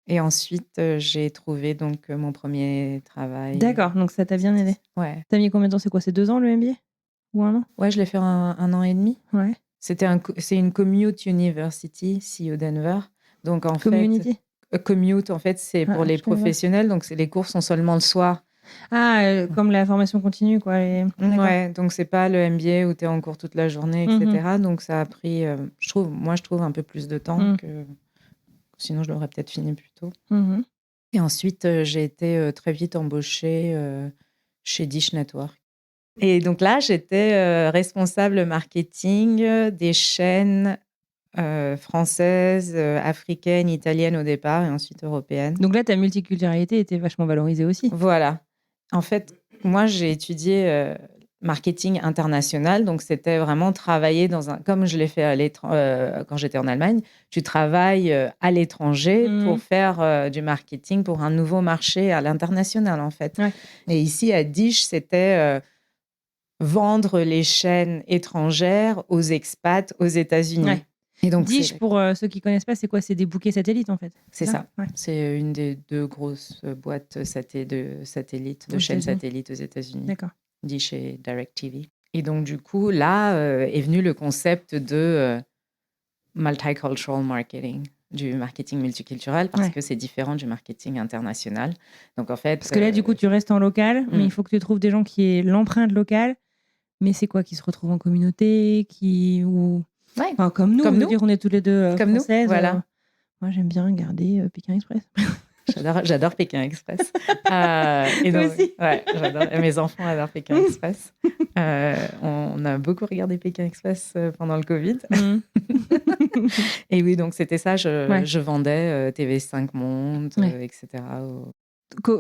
[SPEAKER 1] Et ensuite, j'ai trouvé donc mon premier travail.
[SPEAKER 2] D'accord, donc ça t'a bien aidé.
[SPEAKER 1] Ouais.
[SPEAKER 2] T'as mis combien de temps? C'est quoi? C'est 2 ans le MBA? Ou 1 an?
[SPEAKER 1] Ouais, je l'ai fait un an et demi.
[SPEAKER 2] Ouais.
[SPEAKER 1] C'est une commute university, CU Denver. Donc en
[SPEAKER 2] Community.
[SPEAKER 1] Commute, en fait, c'est pour les professionnels. Donc les cours sont seulement le soir.
[SPEAKER 2] Ah, comme la formation continue, quoi.
[SPEAKER 1] Ouais, donc c'est pas le MBA où tu es en cours toute la journée, etc. Donc ça a pris, je trouve un peu plus de temps que... Sinon, je l'aurais peut-être fini plus tôt. Et ensuite, j'ai été très vite embauchée chez Dish Network. Et donc là, j'étais responsable marketing des chaînes françaises, africaines, italiennes au départ et ensuite européennes.
[SPEAKER 2] Donc là, ta multiculturalité était vachement valorisée aussi.
[SPEAKER 1] Voilà. En fait, moi, j'ai étudié marketing international, donc c'était vraiment travailler comme je l'ai fait quand j'étais en Allemagne, tu travailles à l'étranger pour faire du marketing pour un nouveau marché à l'international, en fait.
[SPEAKER 2] Ouais.
[SPEAKER 1] Et ici, à Dish, c'était... vendre les chaînes étrangères aux expats aux États-Unis.
[SPEAKER 2] Ouais.
[SPEAKER 1] Et donc,
[SPEAKER 2] Dish, pour ceux qui connaissent pas, c'est quoi? C'est des bouquets satellites, en fait.
[SPEAKER 1] c'est ça.
[SPEAKER 2] Ouais.
[SPEAKER 1] C'est une des 2 grosses boîtes de satellites, de
[SPEAKER 2] Aux
[SPEAKER 1] chaînes
[SPEAKER 2] États-Unis.
[SPEAKER 1] satellites aux États-Unis,
[SPEAKER 2] D'accord.
[SPEAKER 1] Dish et DirecTV. Et donc, du coup, là est venu le concept de multicultural marketing, du marketing multiculturel, parce
[SPEAKER 2] Ouais.
[SPEAKER 1] que c'est différent du marketing international. Donc, en fait,
[SPEAKER 2] Parce que là, du coup, tu restes en local, mais il faut que tu trouves des gens qui aient l'empreinte locale. Mais c'est quoi? Qui se retrouvent en communauté,
[SPEAKER 1] ouais,
[SPEAKER 2] Enfin, comme nous,
[SPEAKER 1] Comme
[SPEAKER 2] je veux
[SPEAKER 1] nous.
[SPEAKER 2] dire, on est tous les deux
[SPEAKER 1] Comme nous,
[SPEAKER 2] françaises.
[SPEAKER 1] voilà.
[SPEAKER 2] Moi, j'aime bien regarder Pékin Express.
[SPEAKER 1] J'adore Pékin Express.
[SPEAKER 2] Toi
[SPEAKER 1] Et donc,
[SPEAKER 2] aussi.
[SPEAKER 1] ouais, j'adore. Mes enfants adorent Pékin Express. On a beaucoup regardé Pékin Express pendant le Covid. Et oui, donc c'était ça.
[SPEAKER 2] Ouais.
[SPEAKER 1] Je vendais TV5 Monde,
[SPEAKER 2] Ouais.
[SPEAKER 1] etc.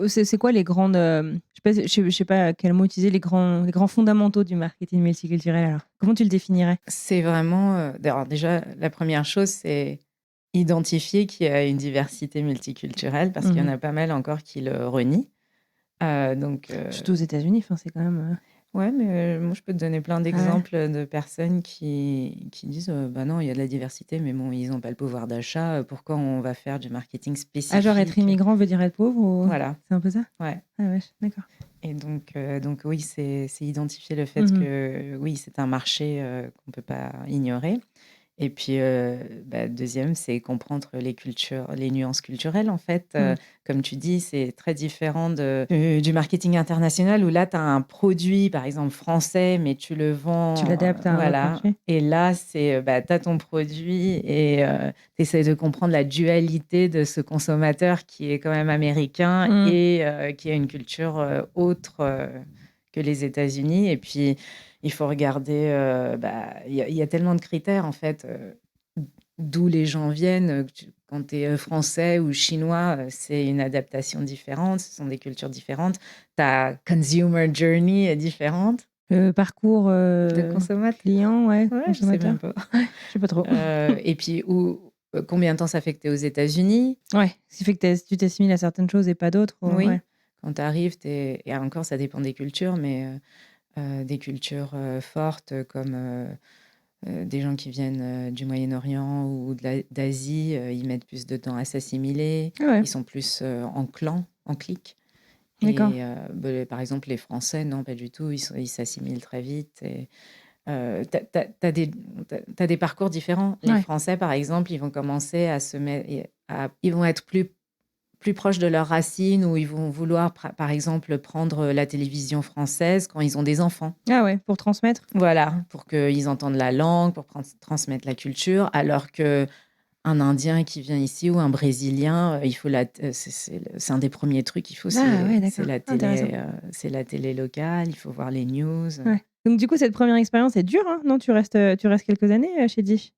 [SPEAKER 2] C'est quoi les grandes... je sais pas quel mot utiliser, les grands fondamentaux du marketing multiculturel, alors. Comment tu le définirais?
[SPEAKER 1] C'est vraiment... alors déjà, la première chose, c'est identifier qu'il y a une diversité multiculturelle, parce qu'il y en a pas mal encore qui le renient.
[SPEAKER 2] Surtout aux États-Unis, c'est quand même...
[SPEAKER 1] Ouais, mais moi, je peux te donner plein d'exemples de personnes qui disent bah non, il y a de la diversité, mais bon, ils n'ont pas le pouvoir d'achat. Pourquoi on va faire du marketing spécifique?
[SPEAKER 2] Ah, genre être immigrant veut dire être pauvre ou...
[SPEAKER 1] Voilà.
[SPEAKER 2] C'est un peu ça?
[SPEAKER 1] Ouais.
[SPEAKER 2] Ah ouais, d'accord.
[SPEAKER 1] Et donc oui, c'est identifier le fait que oui, c'est un marché qu'on ne peut pas ignorer. Et puis, deuxième, c'est comprendre les cultures, les nuances culturelles, en fait. Comme tu dis, c'est très différent du marketing international où là, tu as un produit, par exemple, français, mais tu le vends.
[SPEAKER 2] Tu l'adaptes à un autre marché.
[SPEAKER 1] Et là, c'est, tu as ton produit et tu essaies de comprendre la dualité de ce consommateur qui est quand même américain et qui a une culture autre que les États-Unis. Et puis, il faut regarder, il y a tellement de critères, en fait, d'où les gens viennent. Quand tu es français ou chinois, c'est une adaptation différente, ce sont des cultures différentes. Ta consumer journey est différente.
[SPEAKER 2] Parcours
[SPEAKER 1] de consommateur.
[SPEAKER 2] Client, ouais,
[SPEAKER 1] je sais même pas.
[SPEAKER 2] Je sais pas trop.
[SPEAKER 1] Et puis, combien de temps ça fait que tu es aux États-Unis?
[SPEAKER 2] Ouais, ce qui fait que tu t'assimiles à certaines choses et pas d'autres.
[SPEAKER 1] Oui.
[SPEAKER 2] Ouais.
[SPEAKER 1] Quand tu arrives, et encore, ça dépend des cultures, mais des cultures fortes comme des gens qui viennent du Moyen-Orient ou d'Asie, ils mettent plus de temps à s'assimiler.
[SPEAKER 2] Ouais.
[SPEAKER 1] Ils sont plus en clan, en clique.
[SPEAKER 2] D'accord.
[SPEAKER 1] Et par exemple, les Français, non, pas du tout. Ils s'assimilent très vite. Et t'as des parcours différents. Les Français, par exemple, ils vont commencer à se mettre... ils vont être plus proches de leurs racines, ou ils vont vouloir, par exemple, prendre la télévision française quand ils ont des enfants.
[SPEAKER 2] Ah ouais, pour transmettre.
[SPEAKER 1] Voilà, pour qu'ils entendent la langue, pour transmettre la culture, alors que un Indien qui vient ici ou un Brésilien, il faut c'est un des premiers trucs qu'il faut, c'est la télé locale, il faut voir les news.
[SPEAKER 2] Ouais. Donc du coup, cette première expérience est dure, hein? Non, tu restes quelques années chez Dish?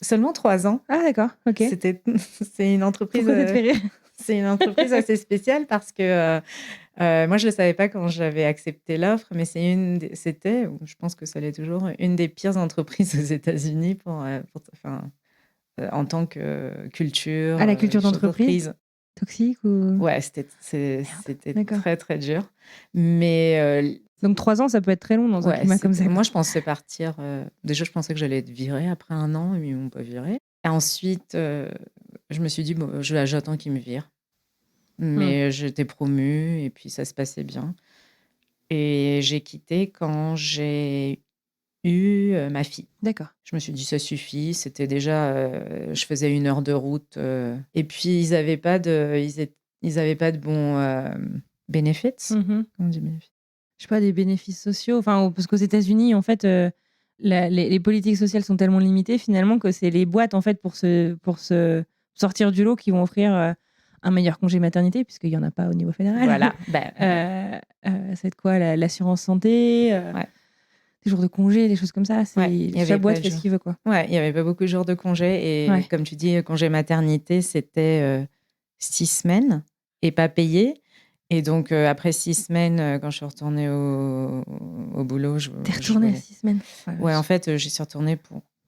[SPEAKER 1] Seulement 3 ans.
[SPEAKER 2] Ah d'accord, ok.
[SPEAKER 1] C'est une entreprise...
[SPEAKER 2] Pourquoi ça te fait rire?
[SPEAKER 1] C'est une entreprise assez spéciale parce que moi, je ne le savais pas quand j'avais accepté l'offre, mais c'était, je pense que ça l'est toujours, une des pires entreprises aux États-Unis en tant que culture.
[SPEAKER 2] La culture d'entreprise toxique ou...
[SPEAKER 1] Ouais, c'était très, très dur. Mais...
[SPEAKER 2] Donc 3 ans, ça peut être très long dans un climat comme ça.
[SPEAKER 1] Moi, je pensais partir... déjà, je pensais que j'allais être virée après 1 an, mais ils ne m'ont pas virée. Et ensuite, je me suis dit, bon, j'attends qu'ils me virent. Mais j'étais promue et puis ça se passait bien. Et j'ai quitté quand j'ai eu ma fille.
[SPEAKER 2] D'accord.
[SPEAKER 1] Je me suis dit, ça suffit. C'était déjà... je faisais 1 heure de route. Et puis, ils n'avaient pas de bons benefits. Comment on dit benefits?
[SPEAKER 2] Je sais pas, des bénéfices sociaux. Parce qu'aux États-Unis, en fait... les politiques sociales sont tellement limitées finalement que c'est les boîtes en fait pour se sortir du lot qui vont offrir un meilleur congé maternité puisqu'il n'y en a pas au niveau fédéral.
[SPEAKER 1] Voilà.
[SPEAKER 2] Ça va être quoi, l'assurance santé, des jours de congé, des choses comme ça. Chaque boîte fait ce qu'il veut, quoi.
[SPEAKER 1] Ouais, il n'y avait pas beaucoup de jours de congé. Et comme tu dis, congé maternité, c'était 6 semaines et pas payé. Et donc, après 6 semaines, quand je suis retournée au boulot...
[SPEAKER 2] T'es retournée à 6 semaines?
[SPEAKER 1] Ouais, en fait, j'y suis retournée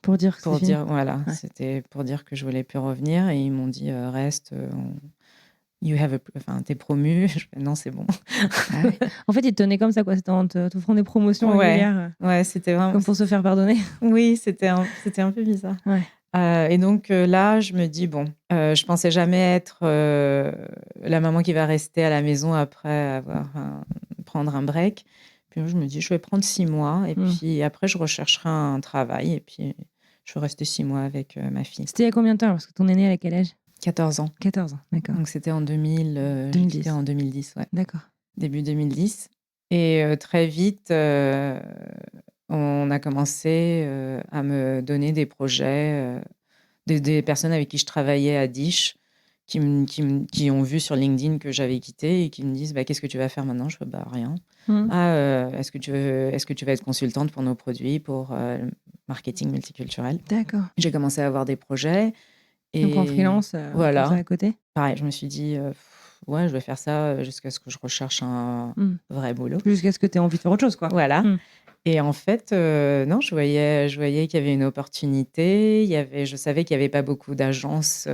[SPEAKER 2] pour dire que c'est fini.
[SPEAKER 1] Voilà, c'était pour dire que je voulais plus revenir. Et ils m'ont dit, reste, t'es promue. Je fais, non, c'est bon.
[SPEAKER 2] En fait, ils te tenaient comme ça, quoi. C'était en t'offrant des promotions régulières.
[SPEAKER 1] Ouais, c'était vraiment...
[SPEAKER 2] Comme pour se faire pardonner.
[SPEAKER 1] Oui, c'était un peu bizarre.
[SPEAKER 2] Ouais.
[SPEAKER 1] Et donc là, je me dis, bon, je pensais jamais être la maman qui va rester à la maison après prendre un break. Puis je me dis, je vais prendre 6 mois et puis après, je rechercherai un travail et puis je vais rester 6 mois avec ma fille.
[SPEAKER 2] C'était il y a combien de temps? Parce que ton aîné, à quel âge?
[SPEAKER 1] 14 ans.
[SPEAKER 2] 14 ans, d'accord.
[SPEAKER 1] Donc c'était en 2000, j'ai
[SPEAKER 2] 2010.
[SPEAKER 1] quitté en 2010, ouais.
[SPEAKER 2] D'accord.
[SPEAKER 1] Début 2010. Et très vite, on a commencé à me donner des projets, des personnes avec qui je travaillais à Dish, qui ont vu sur LinkedIn que j'avais quitté et qui me disent, bah, qu'est-ce que tu vas faire maintenant? Je fais, bah, rien. Est-ce que tu vas être consultante pour nos produits, pour le marketing multiculturel?
[SPEAKER 2] D'accord.
[SPEAKER 1] J'ai commencé à avoir des projets.
[SPEAKER 2] Donc en freelance,
[SPEAKER 1] voilà.
[SPEAKER 2] comme ça à côté?
[SPEAKER 1] Pareil, je me suis dit, ouais, je vais faire ça jusqu'à ce que je recherche un vrai boulot.
[SPEAKER 2] Jusqu'à ce que tu aies envie de faire autre chose, quoi.
[SPEAKER 1] Voilà. Et en fait, non, je voyais qu'il y avait une opportunité. Je savais qu'il n'y avait pas beaucoup d'agences.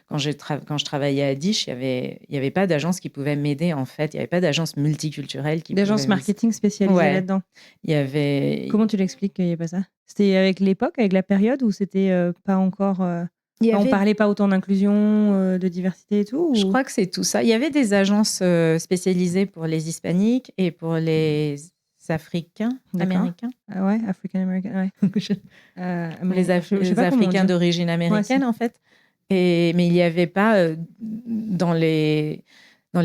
[SPEAKER 1] Quand je travaillais à Dish, il y avait pas d'agence qui pouvait m'aider, en fait. Il n'y avait pas d'agence multiculturelle qui
[SPEAKER 2] D'agence
[SPEAKER 1] pouvait
[SPEAKER 2] marketing spécialisée
[SPEAKER 1] Ouais.
[SPEAKER 2] là-dedans.
[SPEAKER 1] Il y avait...
[SPEAKER 2] Comment tu l'expliques qu'il n'y ait pas ça? C'était avec l'époque, avec la période, ou c'était pas encore... On parlait pas autant d'inclusion, de diversité et tout,
[SPEAKER 1] Je
[SPEAKER 2] ou...
[SPEAKER 1] crois que c'est tout ça. Il y avait des agences spécialisées pour les hispaniques et pour les Africains, américains.
[SPEAKER 2] Ah ouais, African American, ouais.
[SPEAKER 1] Les Africains d'origine américaine, en fait. Mais il n'y avait pas dans les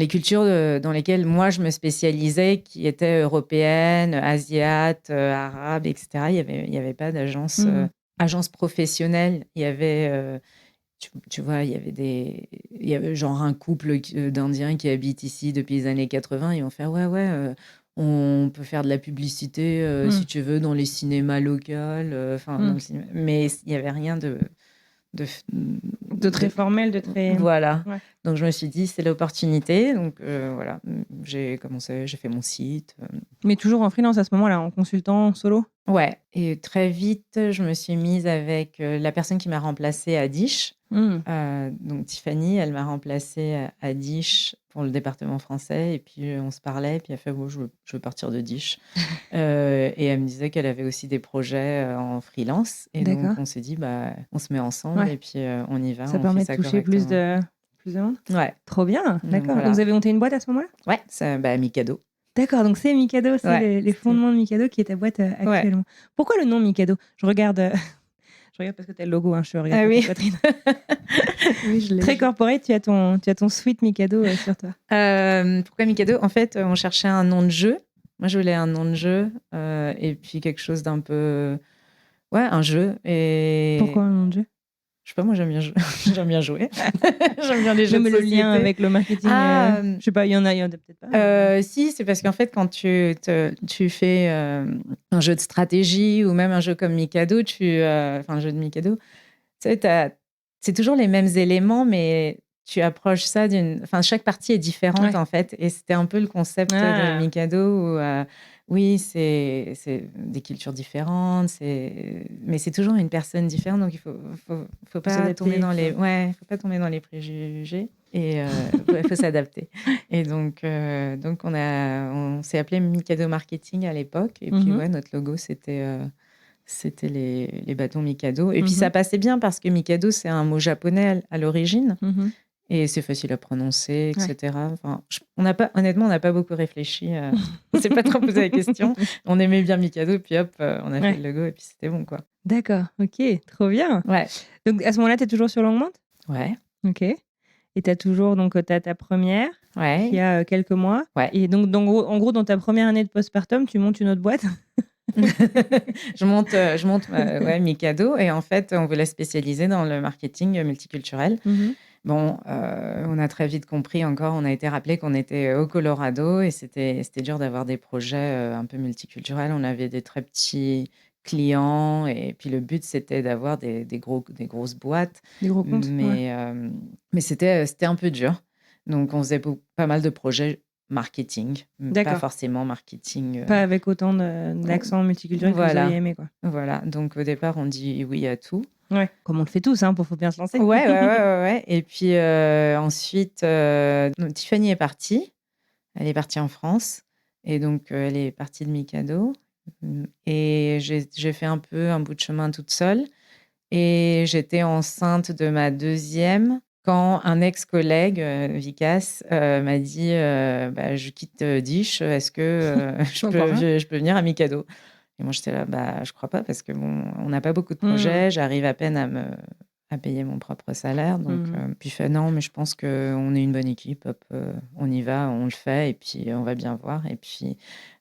[SPEAKER 1] cultures dans lesquelles moi je me spécialisais, qui étaient européennes, asiates, arabes, etc. Il y avait pas d'agence professionnelle. Il y avait... Tu vois, il y avait genre un couple d'Indiens qui habitent ici depuis les années 80. Ils vont faire, on peut faire de la publicité, si tu veux, dans les cinémas locaux. Mais il n'y avait rien de
[SPEAKER 2] très formel, de très...
[SPEAKER 1] Voilà. Ouais. Donc, je me suis dit, c'est l'opportunité. Donc, voilà, j'ai fait mon site.
[SPEAKER 2] Mais toujours en freelance à ce moment-là, en consultant solo?
[SPEAKER 1] Ouais. Et très vite, je me suis mise avec la personne qui m'a remplacée à Dish. Donc, Tiffany, elle m'a remplacée à Dish pour le département français. Et puis, on se parlait. Et puis, elle fait, je veux partir de Dish. Et elle me disait qu'elle avait aussi des projets en freelance. Et donc, on s'est dit, bah, on se met ensemble et puis on y va.
[SPEAKER 2] Ça permet de toucher plus de monde? Ouais. Trop bien, d'accord. Donc, vous avez monté une boîte à ce moment-là?
[SPEAKER 1] Ouais, c'est Mikado.
[SPEAKER 2] D'accord, donc c'est Mikado, c'est les fondements de Mikado qui est ta boîte actuellement. Ouais. Pourquoi le nom Mikado? Je regarde parce que tu as le logo, je regarde ta poitrine. Oui, je l'ai. Très corporate, tu as ton sweat Mikado sur toi.
[SPEAKER 1] Pourquoi Mikado? En fait, on cherchait un nom de jeu. Moi, je voulais un nom de jeu et puis quelque chose d'un peu... Ouais, un jeu. Et...
[SPEAKER 2] Pourquoi un nom de jeu?
[SPEAKER 1] Je sais pas, moi, j'aime bien jouer. J'aime bien jouer. J'aime bien les jeux de
[SPEAKER 2] société. Le lien avec le marketing, je sais pas, il y en a peut-être pas.
[SPEAKER 1] Si, c'est parce qu'en fait, quand tu fais un jeu de stratégie ou même un jeu comme Mikado, un jeu de Mikado, tu sais, c'est toujours les mêmes éléments, mais tu approches ça chaque partie est différente, en fait. Et c'était un peu le concept de Mikado où... oui, c'est des cultures différentes, mais c'est toujours une personne différente, donc il faut pas tomber dans les préjugés et il faut s'adapter. Et donc on s'est appelé Mikado Marketing à l'époque, et puis notre logo c'était les bâtons Mikado. Et puis ça passait bien parce que Mikado c'est un mot japonais à l'origine. Et c'est facile à prononcer, etc. Enfin, honnêtement, on n'a pas beaucoup réfléchi. On ne s'est pas trop posé la question. On aimait bien Mikado, puis hop, on a fait le logo et puis c'était bon, quoi.
[SPEAKER 2] D'accord, ok, trop bien. Ouais. Donc à ce moment-là, tu es toujours sur Longmont?
[SPEAKER 1] Ouais.
[SPEAKER 2] Ok. Et tu as toujours ta première, qui a quelques mois. Ouais. Et donc en gros, dans ta première année de postpartum, tu montes une autre boîte?
[SPEAKER 1] je monte Mikado, et en fait, on veut la spécialiser dans le marketing multiculturel. Bon, on a très vite compris on a été rappelé qu'on était au Colorado et c'était dur d'avoir des projets un peu multiculturels. On avait des très petits clients et puis le but, c'était d'avoir des grosses boîtes.
[SPEAKER 2] Des gros comptes,
[SPEAKER 1] mais c'était un peu dur. Donc, on faisait pas mal de projets marketing, pas forcément marketing.
[SPEAKER 2] Pas avec autant d'accent multiculturel que vous auriez aimé, quoi.
[SPEAKER 1] Voilà, donc au départ, on dit oui à tout.
[SPEAKER 2] Ouais, comme on le fait tous, faut bien se lancer.
[SPEAKER 1] Ouais. Et puis ensuite, Tiffany est partie. Elle est partie en France. Et donc, elle est partie de Mikado. Et j'ai fait un bout de chemin toute seule. Et j'étais enceinte de ma deuxième quand un ex-collègue, Vikas, m'a dit bah, je quitte Dish, est-ce que je peux venir à Mikado? Et moi, j'étais là, bah, je crois pas, parce que bon, on n'a pas beaucoup de projets, j'arrive à peine à payer mon propre salaire. Donc, puis il fait non, mais je pense qu'on est une bonne équipe, hop, on y va, on le fait, et puis on va bien voir. Et puis,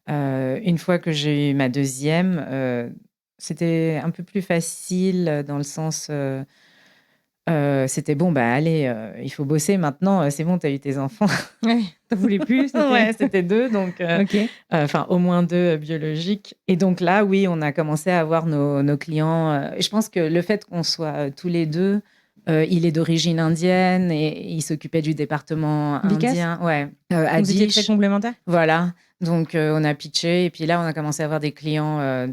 [SPEAKER 1] une fois que j'ai eu ma deuxième, c'était un peu plus facile dans le sens. C'était bon, bah allez, il faut bosser maintenant, c'est bon, tu as eu tes enfants.
[SPEAKER 2] Ouais, t'en voulais plus?
[SPEAKER 1] Ouais, c'était 2, donc
[SPEAKER 2] Ok.
[SPEAKER 1] enfin au moins 2 biologiques. Et donc là, oui, on a commencé à avoir nos clients. Et je pense que le fait qu'on soit tous les 2, il est d'origine indienne et il s'occupait du département
[SPEAKER 2] Vikas?
[SPEAKER 1] indien. Ouais, à
[SPEAKER 2] Vous étiez très
[SPEAKER 1] Dish.
[SPEAKER 2] complémentaires?
[SPEAKER 1] Voilà. Donc on a pitché et puis là, on a commencé à avoir des clients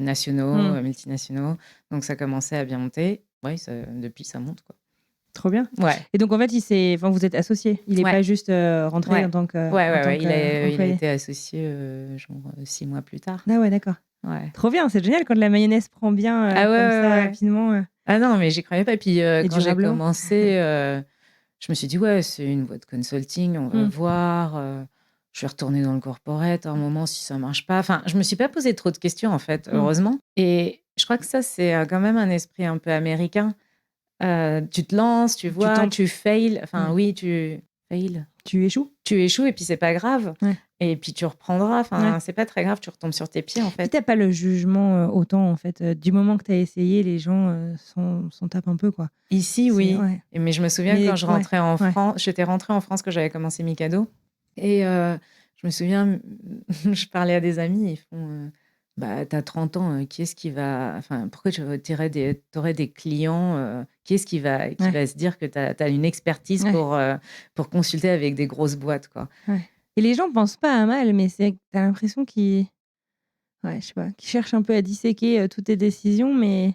[SPEAKER 1] nationaux, multinationaux. Donc ça commençait à bien monter. Ouais, depuis, ça monte, quoi.
[SPEAKER 2] Trop bien.
[SPEAKER 1] Ouais.
[SPEAKER 2] Et donc, en fait, vous êtes associés. Il n'est pas juste rentré en tant que.
[SPEAKER 1] Il a été associé genre 6 mois plus tard.
[SPEAKER 2] Ah ouais, d'accord.
[SPEAKER 1] Ouais.
[SPEAKER 2] Trop bien, c'est génial quand la mayonnaise prend bien rapidement.
[SPEAKER 1] Ah non, mais j'y croyais pas. Puis quand j'ai
[SPEAKER 2] durablement.
[SPEAKER 1] commencé, je me suis dit, ouais, c'est une boîte consulting, on va voir. Je vais retourner dans le corporate à un moment si ça marche pas. Enfin, je me suis pas posé trop de questions, en fait, heureusement. Et je crois que ça, c'est quand même un esprit un peu américain. Tu te lances, tu vois, tu fails. Enfin, oui, tu fails.
[SPEAKER 2] Tu échoues.
[SPEAKER 1] Tu échoues et puis c'est pas grave.
[SPEAKER 2] Ouais.
[SPEAKER 1] Et puis tu reprendras. Enfin, c'est pas très grave, tu retombes sur tes pieds, en fait.
[SPEAKER 2] Et t'as pas le jugement autant, en fait. Du moment que t'as essayé, les gens s'en tapent un peu, quoi.
[SPEAKER 1] Ici, oui.
[SPEAKER 2] Ouais.
[SPEAKER 1] Mais je me souviens quand je rentrais en France, j'étais rentrée en France quand j'avais commencé Mikado. Et je me souviens, je parlais à des amis, ils font bah, t'as 30 ans, qui est-ce qui va. Enfin, pourquoi tu aurais des clients qui est-ce qui va se dire que t'as une expertise pour consulter avec des grosses boîtes, quoi.
[SPEAKER 2] Ouais. Et les gens pensent pas à mal, mais t'as l'impression qu'ils cherchent un peu à disséquer toutes tes décisions, mais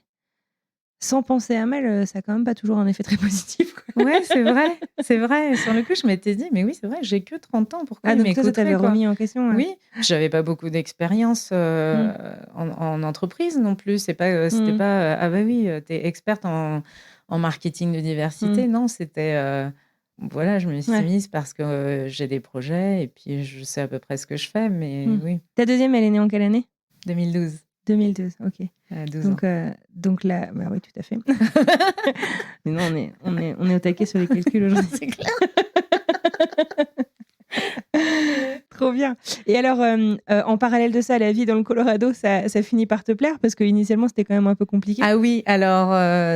[SPEAKER 2] sans penser à mal, ça a quand même pas toujours un effet très positif, quoi.
[SPEAKER 1] Ouais, c'est vrai, c'est vrai. Sur le coup, je m'étais dit, mais oui, c'est vrai, j'ai que 30 ans, pourquoi ils
[SPEAKER 2] donc toi, ça
[SPEAKER 1] m'écouteraient,
[SPEAKER 2] t'avait
[SPEAKER 1] quoi.
[SPEAKER 2] remis en question.
[SPEAKER 1] Oui, j'avais pas beaucoup d'expérience en entreprise non plus. C'était pas ah bah oui, t'es experte en marketing de diversité. Non, c'était voilà, je me suis mise parce que j'ai des projets et puis je sais à peu près ce que je fais, mais oui.
[SPEAKER 2] Ta deuxième, elle est née en quelle année?
[SPEAKER 1] 2012.
[SPEAKER 2] 2012, ok.
[SPEAKER 1] 12 ans.
[SPEAKER 2] Donc là, bah oui, tout à fait. Mais non, on est au taquet sur les calculs aujourd'hui.
[SPEAKER 1] C'est clair.
[SPEAKER 2] Trop bien. Et alors, en parallèle de ça, la vie dans le Colorado, ça finit par te plaire parce qu'initialement, c'était quand même un peu compliqué.
[SPEAKER 1] Ah oui, alors,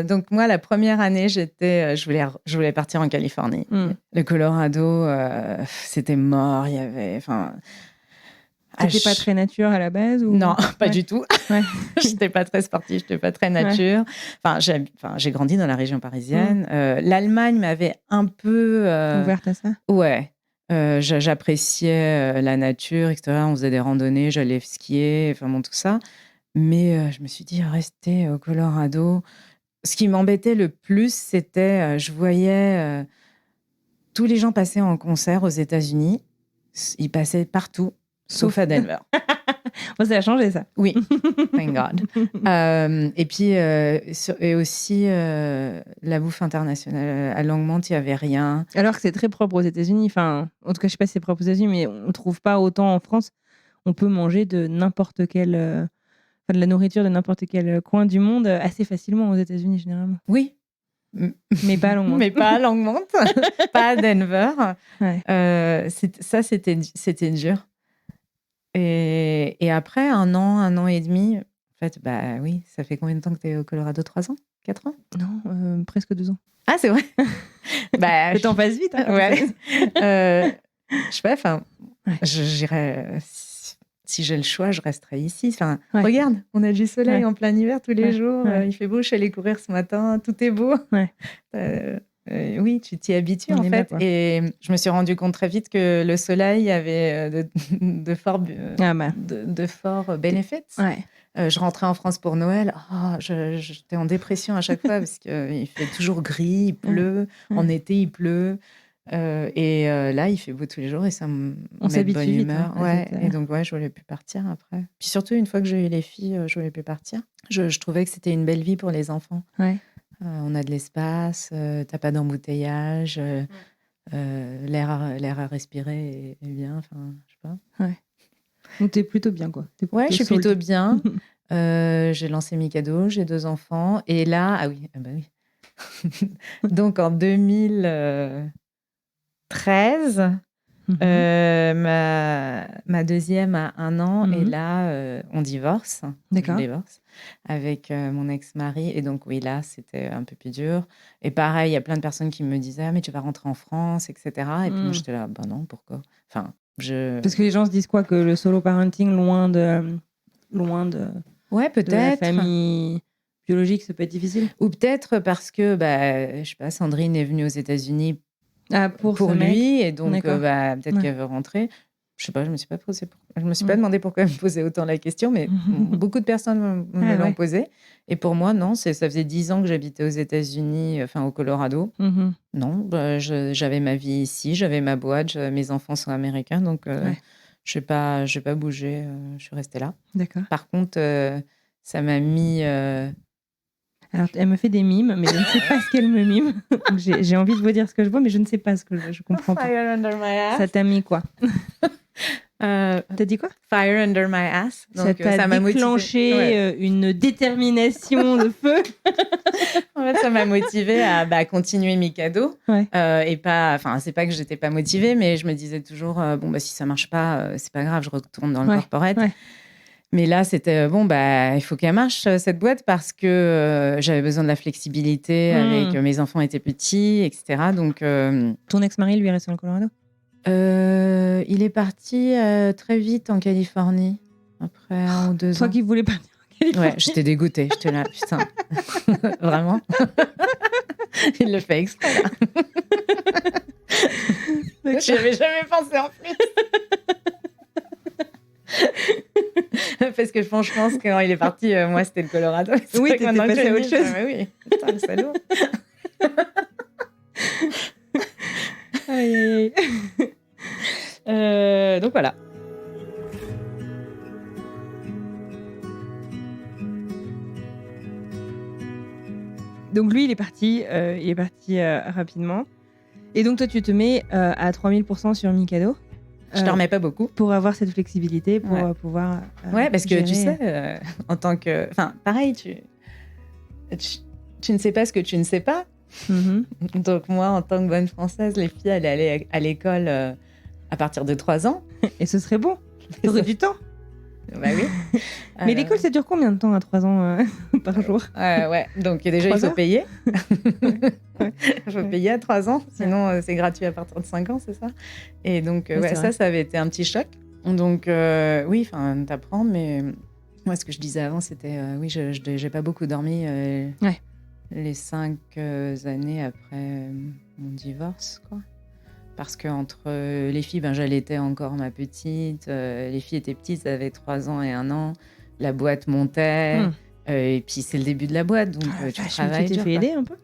[SPEAKER 1] donc moi, la première année, je voulais partir en Californie. Le Colorado, c'était mort. Il y avait.
[SPEAKER 2] T'étais pas très nature à la base ou...
[SPEAKER 1] Non, pas du tout. J'étais pas très sportive, j'étais pas très nature. J'ai grandi dans la région parisienne. L'Allemagne m'avait un peu...
[SPEAKER 2] ouverte à ça.
[SPEAKER 1] Ouais. J'appréciais la nature, etc. On faisait des randonnées, j'allais skier, enfin bon, tout ça. Mais je me suis dit, rester au Colorado. Ce qui m'embêtait le plus, c'était, je voyais tous les gens passer en concert aux États-Unis. Ils passaient partout. Sauf à Denver.
[SPEAKER 2] Bon, ça a changé, ça.
[SPEAKER 1] Oui, thank God. Et puis, et aussi, la bouffe internationale. À Longmont, il n'y avait rien.
[SPEAKER 2] Alors que c'est très propre aux États-Unis. Enfin, en tout cas, je ne sais pas si c'est propre aux États-Unis, mais on ne trouve pas autant en France. On peut manger de n'importe quel... de la nourriture de n'importe quel coin du monde assez facilement aux États-Unis, généralement.
[SPEAKER 1] Oui.
[SPEAKER 2] Mais pas à Longmont.
[SPEAKER 1] Mais pas à Longmont. Pas à Denver.
[SPEAKER 2] Ouais.
[SPEAKER 1] Ça, c'était dur. Et après, 1 an et demi, en fait, bah oui, ça fait combien de temps que tu es au Colorado? 3 ans? 4 ans?
[SPEAKER 2] Non, presque 2 ans.
[SPEAKER 1] Ah, c'est vrai?
[SPEAKER 2] Le temps passe vite. Hein,
[SPEAKER 1] ouais. Je sais pas, enfin, j'irais... Si j'ai le choix, je resterai ici. Enfin, regarde, on a du soleil en plein hiver tous les jours. Il fait beau, je suis allée courir ce matin, tout est beau. Oui, tu t'y habitues en fait. Et je me suis rendu compte très vite que le soleil avait de forts bénéfices. Je rentrais en France pour Noël. J'étais en dépression à chaque fois parce qu'il fait toujours gris, il pleut. En été, il pleut. Là, il fait beau tous les jours et ça me
[SPEAKER 2] On
[SPEAKER 1] met de
[SPEAKER 2] s'habitue
[SPEAKER 1] bonne
[SPEAKER 2] vite,
[SPEAKER 1] humeur.
[SPEAKER 2] hein, à
[SPEAKER 1] Ouais.
[SPEAKER 2] cette,
[SPEAKER 1] Et donc, ouais, je voulais plus partir après. Puis surtout, une fois que j'ai eu les filles, je voulais plus partir. Je trouvais que c'était une belle vie pour les enfants.
[SPEAKER 2] Ouais.
[SPEAKER 1] On a de l'espace, t'as pas d'embouteillage, l'air à respirer est bien. Enfin, je sais pas.
[SPEAKER 2] Donc t'es plutôt bien, quoi. T'es
[SPEAKER 1] Ouais, je suis
[SPEAKER 2] sold.
[SPEAKER 1] plutôt bien. J'ai lancé Mikado, j'ai 2 enfants. Et là, ah oui, ah bah oui. Donc en 2013, ma deuxième a 1 an et là, on divorce.
[SPEAKER 2] D'accord.
[SPEAKER 1] Je divorce avec mon ex-mari. Et donc, oui, là, c'était un peu plus dur. Et pareil, il y a plein de personnes qui me disaient ah, mais tu vas rentrer en France, etc. Et puis moi, j'étais là, bah non, pourquoi? Enfin,
[SPEAKER 2] Parce que les gens se disent quoi? Que le solo parenting, loin de
[SPEAKER 1] ouais,
[SPEAKER 2] de la
[SPEAKER 1] peut-être.
[SPEAKER 2] famille biologique, ça peut être difficile.
[SPEAKER 1] Ou peut-être parce que, je sais pas, Sandrine est venue aux États-Unis
[SPEAKER 2] Pour ce
[SPEAKER 1] lui,
[SPEAKER 2] mec.
[SPEAKER 1] et donc
[SPEAKER 2] D'accord.
[SPEAKER 1] peut-être qu'elle veut rentrer. Je sais pas, je me suis pas demandé pourquoi elle me posait autant la question, mais beaucoup de personnes me l'ont posé. Et pour moi, non, ça faisait 10 ans que j'habitais aux États-Unis, enfin au Colorado. Non, j'avais ma vie ici, j'avais ma boîte, mes enfants sont américains, donc je n'ai pas bougé, je suis restée là.
[SPEAKER 2] D'accord.
[SPEAKER 1] Par contre, ça m'a mis...
[SPEAKER 2] Alors, elle me fait des mimes, mais je ne sais pas ce qu'elle me mime. Donc, j'ai envie de vous dire ce que je vois, mais je ne sais pas ce que je comprends pas.
[SPEAKER 1] Fire under my ass.
[SPEAKER 2] Ça t'a mis quoi? T'as dit quoi?
[SPEAKER 1] Fire under my ass. Donc,
[SPEAKER 2] ça m'a déclenché une détermination de feu.
[SPEAKER 1] En fait, ça m'a motivée à continuer Mikado. Et pas, enfin, c'est pas que j'étais pas motivée, mais je me disais toujours, si ça marche pas, c'est pas grave, je retourne dans le corporate. Mais là, c'était il faut qu'elle marche, cette boîte, parce que j'avais besoin de la flexibilité avec mes enfants étaient petits, etc. Donc,
[SPEAKER 2] ton ex-mari, lui, est resté dans le Colorado?
[SPEAKER 1] Il est parti très vite en Californie, après 1 ou 2 ans.
[SPEAKER 2] Toi qui voulais partir en Californie.
[SPEAKER 1] Ouais, j'étais dégoûtée. J'étais là, putain. Vraiment. Il le fait exprès, là. J'y avais jamais pensé en plus. Parce que franchement, quand il est parti, moi, c'était le Colorado.
[SPEAKER 2] Oui, t'étais passé à autre chose.
[SPEAKER 1] Oui, putain, le salaud.
[SPEAKER 2] Aïe.
[SPEAKER 1] Donc voilà.
[SPEAKER 2] Donc lui, il est parti rapidement. Et donc toi, tu te mets à 3000% sur Mikado.
[SPEAKER 1] Je ne te remets pas beaucoup.
[SPEAKER 2] Pour avoir cette flexibilité, pour pouvoir.
[SPEAKER 1] Parce que tu sais, en tant que. Enfin, pareil, tu ne sais pas ce que tu ne sais pas. Donc, moi, en tant que bonne Française, les filles allaient à l'école à partir de 3 ans.
[SPEAKER 2] Et ce serait bon. T'aurais du temps.
[SPEAKER 1] Bah oui.
[SPEAKER 2] Mais l'école, ça dure combien de temps à 3 ans par jour?
[SPEAKER 1] Ouais, donc déjà, il faut payer. Il faut payer à 3 ans, sinon c'est gratuit à partir de 5 ans, c'est ça? Et donc, ça avait été un petit choc. Donc, oui, t'apprends, mais moi, ce que je disais avant, c'était, je n'ai pas beaucoup dormi les 5 années après mon divorce, quoi. Parce qu'entre les filles, j'allaitais encore ma petite. Les filles étaient petites, elles avaient 3 ans et 1 an. La boîte montait. Et puis, c'est le début de la boîte, donc tu travailles.
[SPEAKER 2] Tu t'es fait aider un peu?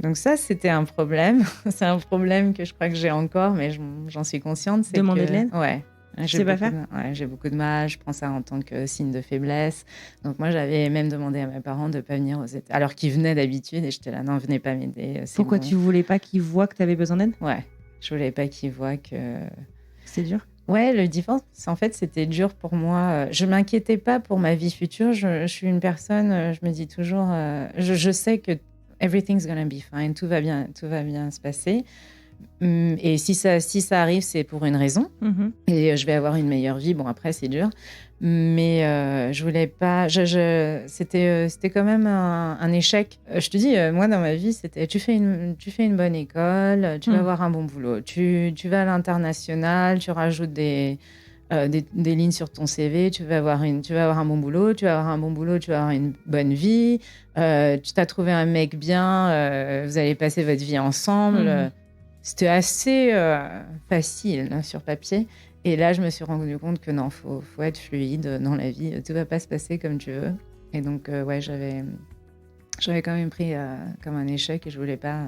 [SPEAKER 1] Donc ça, c'était un problème. C'est un problème que je crois que j'ai encore, mais j'en suis consciente.
[SPEAKER 2] Demander de l'aide?
[SPEAKER 1] Ouais.
[SPEAKER 2] Je sais pas faire?
[SPEAKER 1] J'ai beaucoup de mal. Je prends ça en tant que signe de faiblesse. Donc moi, j'avais même demandé à mes parents de ne pas venir aux États-Unis. Alors qu'ils venaient d'habitude et j'étais là, non, venez pas m'aider.
[SPEAKER 2] Pourquoi tu voulais pas qu'ils voient que tu avais besoin d'aide?
[SPEAKER 1] Ouais. Je voulais pas qu'ils voient que...
[SPEAKER 2] C'est dur? Ouais,
[SPEAKER 1] le divorce, en fait, c'était dur pour moi. Je m'inquiétais pas pour ma vie future. Je suis une personne, je me dis toujours... je sais que everything's gonna be fine. Tout va bien se passer. Et si ça arrive, c'est pour une raison. Et je vais avoir une meilleure vie. Bon, après, c'est dur. Mais je voulais pas... C'était quand même un échec. Je te dis, moi, dans ma vie, c'était tu fais une bonne école, tu vas avoir un bon boulot. Tu vas à l'international, tu rajoutes des lignes sur ton CV, tu vas avoir un bon boulot, tu vas avoir une bonne vie. Tu t'as trouvé un mec bien, vous allez passer votre vie ensemble. C'était assez facile sur papier. Et là, je me suis rendu compte que non, faut être fluide dans la vie. Tout va pas se passer comme tu veux. Et donc, j'avais quand même pris comme un échec et je voulais pas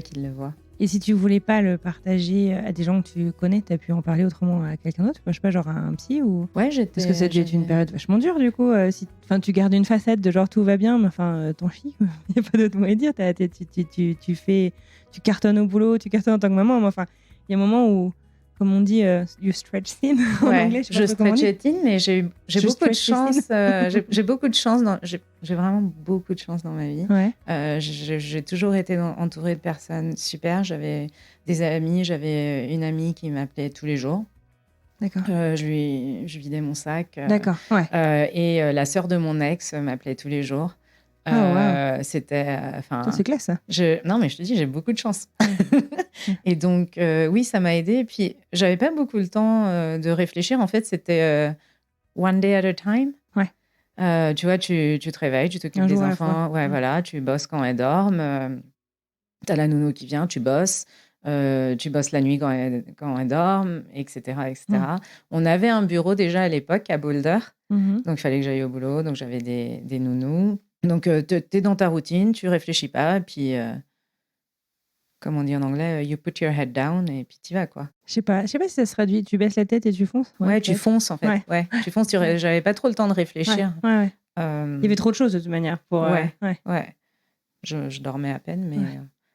[SPEAKER 1] qu'il le voie.
[SPEAKER 2] Et si tu voulais pas le partager à des gens que tu connais, tu as pu en parler autrement à quelqu'un d'autre? Enfin, je sais pas, genre à un psy ou...
[SPEAKER 1] Ouais,
[SPEAKER 2] Parce que ça a dû être une période vachement dure, du coup. Si tu gardes une facette de genre tout va bien, mais t'en chies. Il n'y a pas d'autre mot à dire. Tu cartonnes au boulot, tu cartonnes en tant que maman. Mais il y a un moment où, comme on dit, you stretch thin en anglais.
[SPEAKER 1] Je stretch thin, mais j'ai beaucoup de chance. J'ai beaucoup de chance. J'ai vraiment beaucoup de chance dans ma vie.
[SPEAKER 2] Ouais.
[SPEAKER 1] J'ai toujours été entourée de personnes super. J'avais des amis. J'avais une amie qui m'appelait tous les jours.
[SPEAKER 2] D'accord.
[SPEAKER 1] Je vidais mon sac.
[SPEAKER 2] D'accord, ouais.
[SPEAKER 1] Et la sœur de mon ex m'appelait tous les jours.
[SPEAKER 2] Wow.
[SPEAKER 1] C'était...
[SPEAKER 2] c'est classe, ça.
[SPEAKER 1] Non, mais je te dis, j'ai beaucoup de chance. Et donc, oui, ça m'a aidée. Et puis, j'avais pas beaucoup le temps de réfléchir. En fait, c'était one day at a time.
[SPEAKER 2] Ouais.
[SPEAKER 1] Tu vois, tu te réveilles, tu t'occupes des enfants. Ouais, voilà, tu bosses quand elles dorment. T'as la nounou qui vient, tu bosses. Tu bosses la nuit quand elles dorment, etc., etc. On avait un bureau déjà à l'époque à Boulder. Donc, il fallait que j'aille au boulot. Donc, j'avais des nounous. Donc, t'es dans ta routine, tu réfléchis pas. Et puis, comme on dit en anglais, you put your head down et puis t'y vas, quoi.
[SPEAKER 2] Je sais pas si ça se traduit. Tu baisses la tête et tu fonces?
[SPEAKER 1] Ouais, tu fonces, en fait. Ouais. Tu fonces. J'avais pas trop le temps de réfléchir.
[SPEAKER 2] Ouais. Il y avait trop de choses, de toute manière.
[SPEAKER 1] Ouais. Je dormais à peine, mais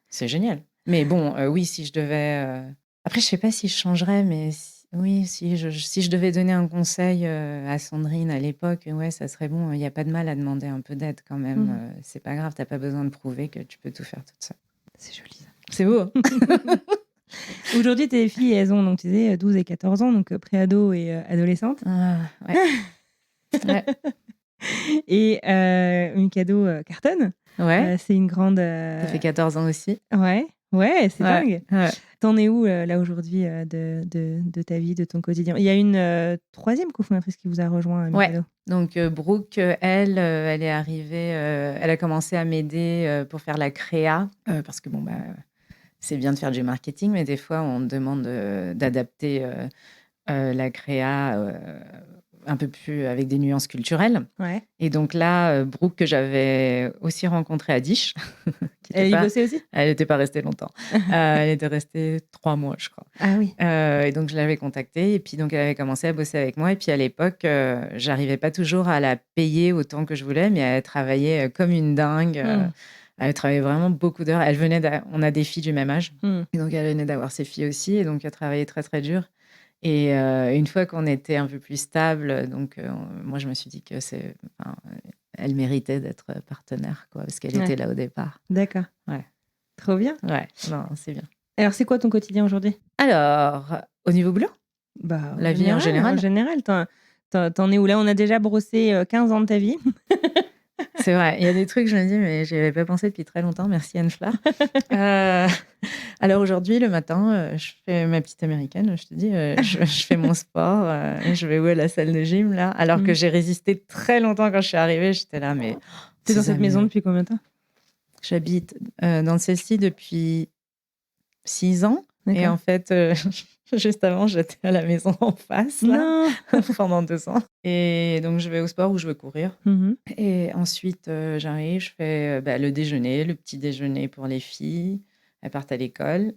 [SPEAKER 1] c'est génial. Mais bon, oui, si je devais... Après, je sais pas si je changerais, mais si je devais donner un conseil à Sandrine à l'époque, ouais, ça serait bon. Il n'y a pas de mal à demander un peu d'aide quand même. C'est pas grave, t'as pas besoin de prouver que tu peux tout faire toute seule.
[SPEAKER 2] C'est joli, ça.
[SPEAKER 1] C'est beau.
[SPEAKER 2] Aujourd'hui, tes filles, elles ont, donc, tu disais, 12 et 14 ans, donc préado et adolescentes.
[SPEAKER 1] Ouais.
[SPEAKER 2] Et Mikado cartonne.
[SPEAKER 1] Ouais.
[SPEAKER 2] C'est une grande...
[SPEAKER 1] Ça fait 14 ans aussi.
[SPEAKER 2] Ouais, c'est dingue.
[SPEAKER 1] Ouais.
[SPEAKER 2] T'en es où, là, aujourd'hui, de ta vie, de ton quotidien? Il y a une troisième cofondatrice qui vous a rejoint à Mikado.
[SPEAKER 1] Ouais. Donc, Brooke, elle est arrivée... elle a commencé à m'aider pour faire la créa. Parce que, c'est bien de faire du marketing, mais des fois, on demande d'adapter la créa un peu plus avec des nuances culturelles.
[SPEAKER 2] Ouais.
[SPEAKER 1] Et donc là, Brooke, que j'avais aussi rencontrée à Dish.
[SPEAKER 2] Elle y bossait aussi?
[SPEAKER 1] Elle n'était pas restée longtemps. Elle était restée 3 mois, je crois.
[SPEAKER 2] Ah oui.
[SPEAKER 1] Et donc, je l'avais contactée. Et puis, donc, elle avait commencé à bosser avec moi. Et puis, à l'époque, j'arrivais pas toujours à la payer autant que je voulais, mais elle travaillait comme une dingue. Elle travaillait vraiment beaucoup d'heures. On a des filles du même âge. Et donc, elle venait d'avoir ses filles aussi. Et donc, elle travaillait très, très dur. Et une fois qu'on était un peu plus stable, donc moi, je me suis dit que elle méritait d'être partenaire, quoi, parce qu'elle était là au départ.
[SPEAKER 2] D'accord.
[SPEAKER 1] Ouais.
[SPEAKER 2] Trop bien.
[SPEAKER 1] Ouais, non, c'est bien.
[SPEAKER 2] Alors, c'est quoi ton quotidien aujourd'hui?
[SPEAKER 1] Alors, au niveau boulot? La vie en général.
[SPEAKER 2] En général, t'en es où? Là, on a déjà brossé 15 ans de ta vie.
[SPEAKER 1] C'est vrai, il y a des trucs, je me dis, mais j'y avais pas pensé depuis très longtemps. Merci Anne Fleur. Alors aujourd'hui, le matin, je fais ma petite américaine, je te dis, je fais mon sport, je vais à la salle de gym, là, alors que j'ai résisté très longtemps quand je suis arrivée. J'étais là, mais...
[SPEAKER 2] T'es dans cette maison depuis combien de temps?
[SPEAKER 1] J'habite dans celle-ci depuis 6 ans. D'accord. Et en fait, juste avant, j'étais à la maison en face là, pendant 2 ans. Et donc, je vais au sport où je veux courir. Et ensuite, j'arrive, je fais le déjeuner, le petit déjeuner pour les filles. Elles partent à l'école.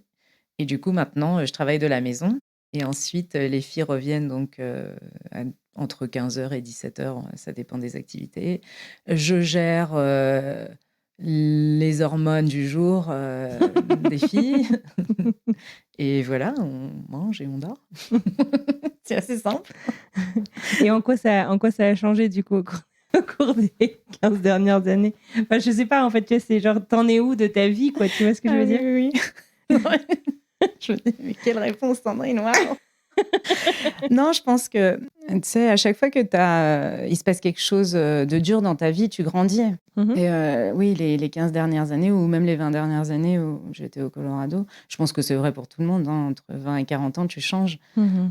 [SPEAKER 1] Et du coup, maintenant, je travaille de la maison. Et ensuite, les filles reviennent donc entre 15h et 17h. Ça dépend des activités. Je gère... les hormones du jour des filles. Et voilà, on mange et on dort. C'est assez simple.
[SPEAKER 2] Et en quoi ça a changé du coup au cours des 15 dernières années? Enfin, je sais pas, en fait, tu vois, c'est genre, t'en es où de ta vie, quoi? Tu vois ce que je veux dire?
[SPEAKER 1] Oui. Je me dis, mais quelle réponse, Sandrine? Waouh. Non, je pense que, tu sais, à chaque fois que il se passe quelque chose de dur dans ta vie, tu grandis. Et oui, les 15 dernières années, ou même les 20 dernières années où j'étais au Colorado, je pense que c'est vrai pour tout le monde, hein, entre 20 et 40 ans, tu changes.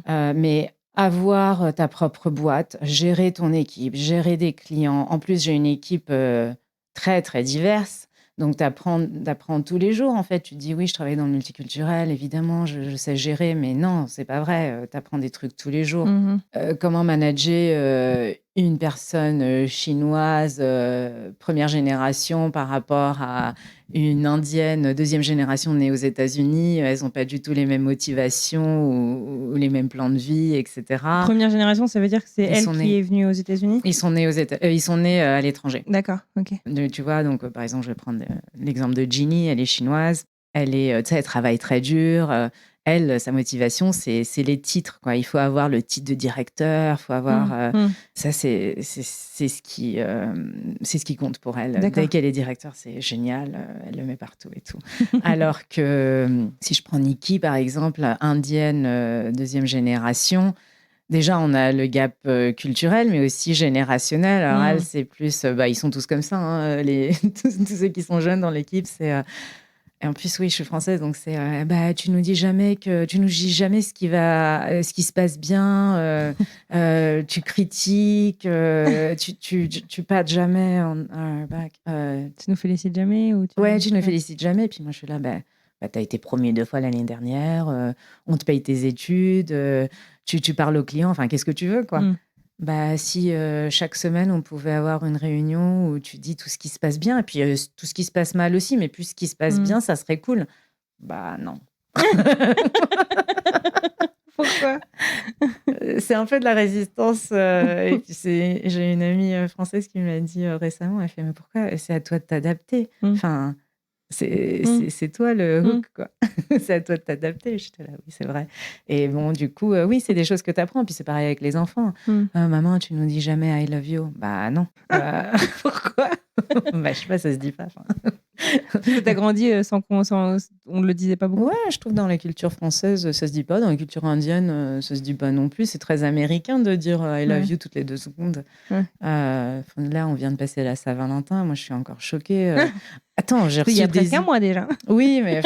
[SPEAKER 1] Mais avoir ta propre boîte, gérer ton équipe, gérer des clients. En plus, j'ai une équipe très, très diverse. Donc, tu apprends tous les jours, en fait. Tu te dis, oui, je travaille dans le multiculturel, évidemment, je sais gérer, mais non, c'est pas vrai. Tu apprends des trucs tous les jours. Comment manager une personne chinoise première génération par rapport à une indienne deuxième génération née aux États-Unis, elles n'ont pas du tout les mêmes motivations ou les mêmes plans de vie, etc.
[SPEAKER 2] Première génération, ça veut dire que c'est
[SPEAKER 1] Ils
[SPEAKER 2] elle
[SPEAKER 1] sont
[SPEAKER 2] qui
[SPEAKER 1] nés-
[SPEAKER 2] est venue aux États-Unis?
[SPEAKER 1] Ils sont nés ils sont nés à l'étranger.
[SPEAKER 2] D'accord, ok.
[SPEAKER 1] Tu vois, donc par exemple, je vais prendre l'exemple de Ginny, elle est chinoise, elle travaille très dur. Elle, sa motivation, c'est les titres, quoi. Il faut avoir le titre de directeur, faut avoir. Ça, c'est ce qui compte pour elle.
[SPEAKER 2] D'accord.
[SPEAKER 1] Dès qu'elle est directeur, c'est génial. Elle le met partout et tout. Alors que si je prends Nikki, par exemple, indienne, deuxième génération. Déjà, on a le gap culturel, mais aussi générationnel. Alors, elle, c'est plus. Ils sont tous comme ça, hein, tous ceux qui sont jeunes dans l'équipe. Et en plus, oui, je suis française, donc c'est. Tu nous dis jamais ce qui se passe bien. Tu critiques. Tu pattes jamais on our back.
[SPEAKER 2] Tu nous félicites jamais ou
[SPEAKER 1] Tu ne félicites jamais. Et puis moi, je suis là. Tu as été premier 2 fois l'année dernière. On te paye tes études. Tu parles aux clients, enfin, qu'est-ce que tu veux, quoi. Si chaque semaine, on pouvait avoir une réunion où tu dis tout ce qui se passe bien, et puis tout ce qui se passe mal aussi, mais plus ce qui se passe bien, ça serait cool. Non.
[SPEAKER 2] Pourquoi?
[SPEAKER 1] C'est un peu de la résistance. Et puis j'ai une amie française qui m'a dit récemment, elle fait, mais pourquoi? C'est à toi de t'adapter. Enfin... C'est toi le hook, quoi. C'est à toi de t'adapter. J'étais là, oui, c'est vrai. Et bon, du coup, oui, c'est des choses que tu apprends. Puis c'est pareil avec les enfants. Maman, tu nous dis jamais I love you. Non. Pourquoi? Je sais pas, ça se dit pas.
[SPEAKER 2] T'as grandi sans on ne le disait pas beaucoup?
[SPEAKER 1] Ouais, je trouve dans la culture française, ça se dit pas. Dans la culture indienne, ça se dit pas non plus. C'est très américain de dire I love you toutes les 2 secondes. Là, on vient de passer la Saint-Valentin. Moi, je suis encore choquée. Attends, j'ai reçu
[SPEAKER 2] il y a presque un mois déjà.
[SPEAKER 1] Oui, mais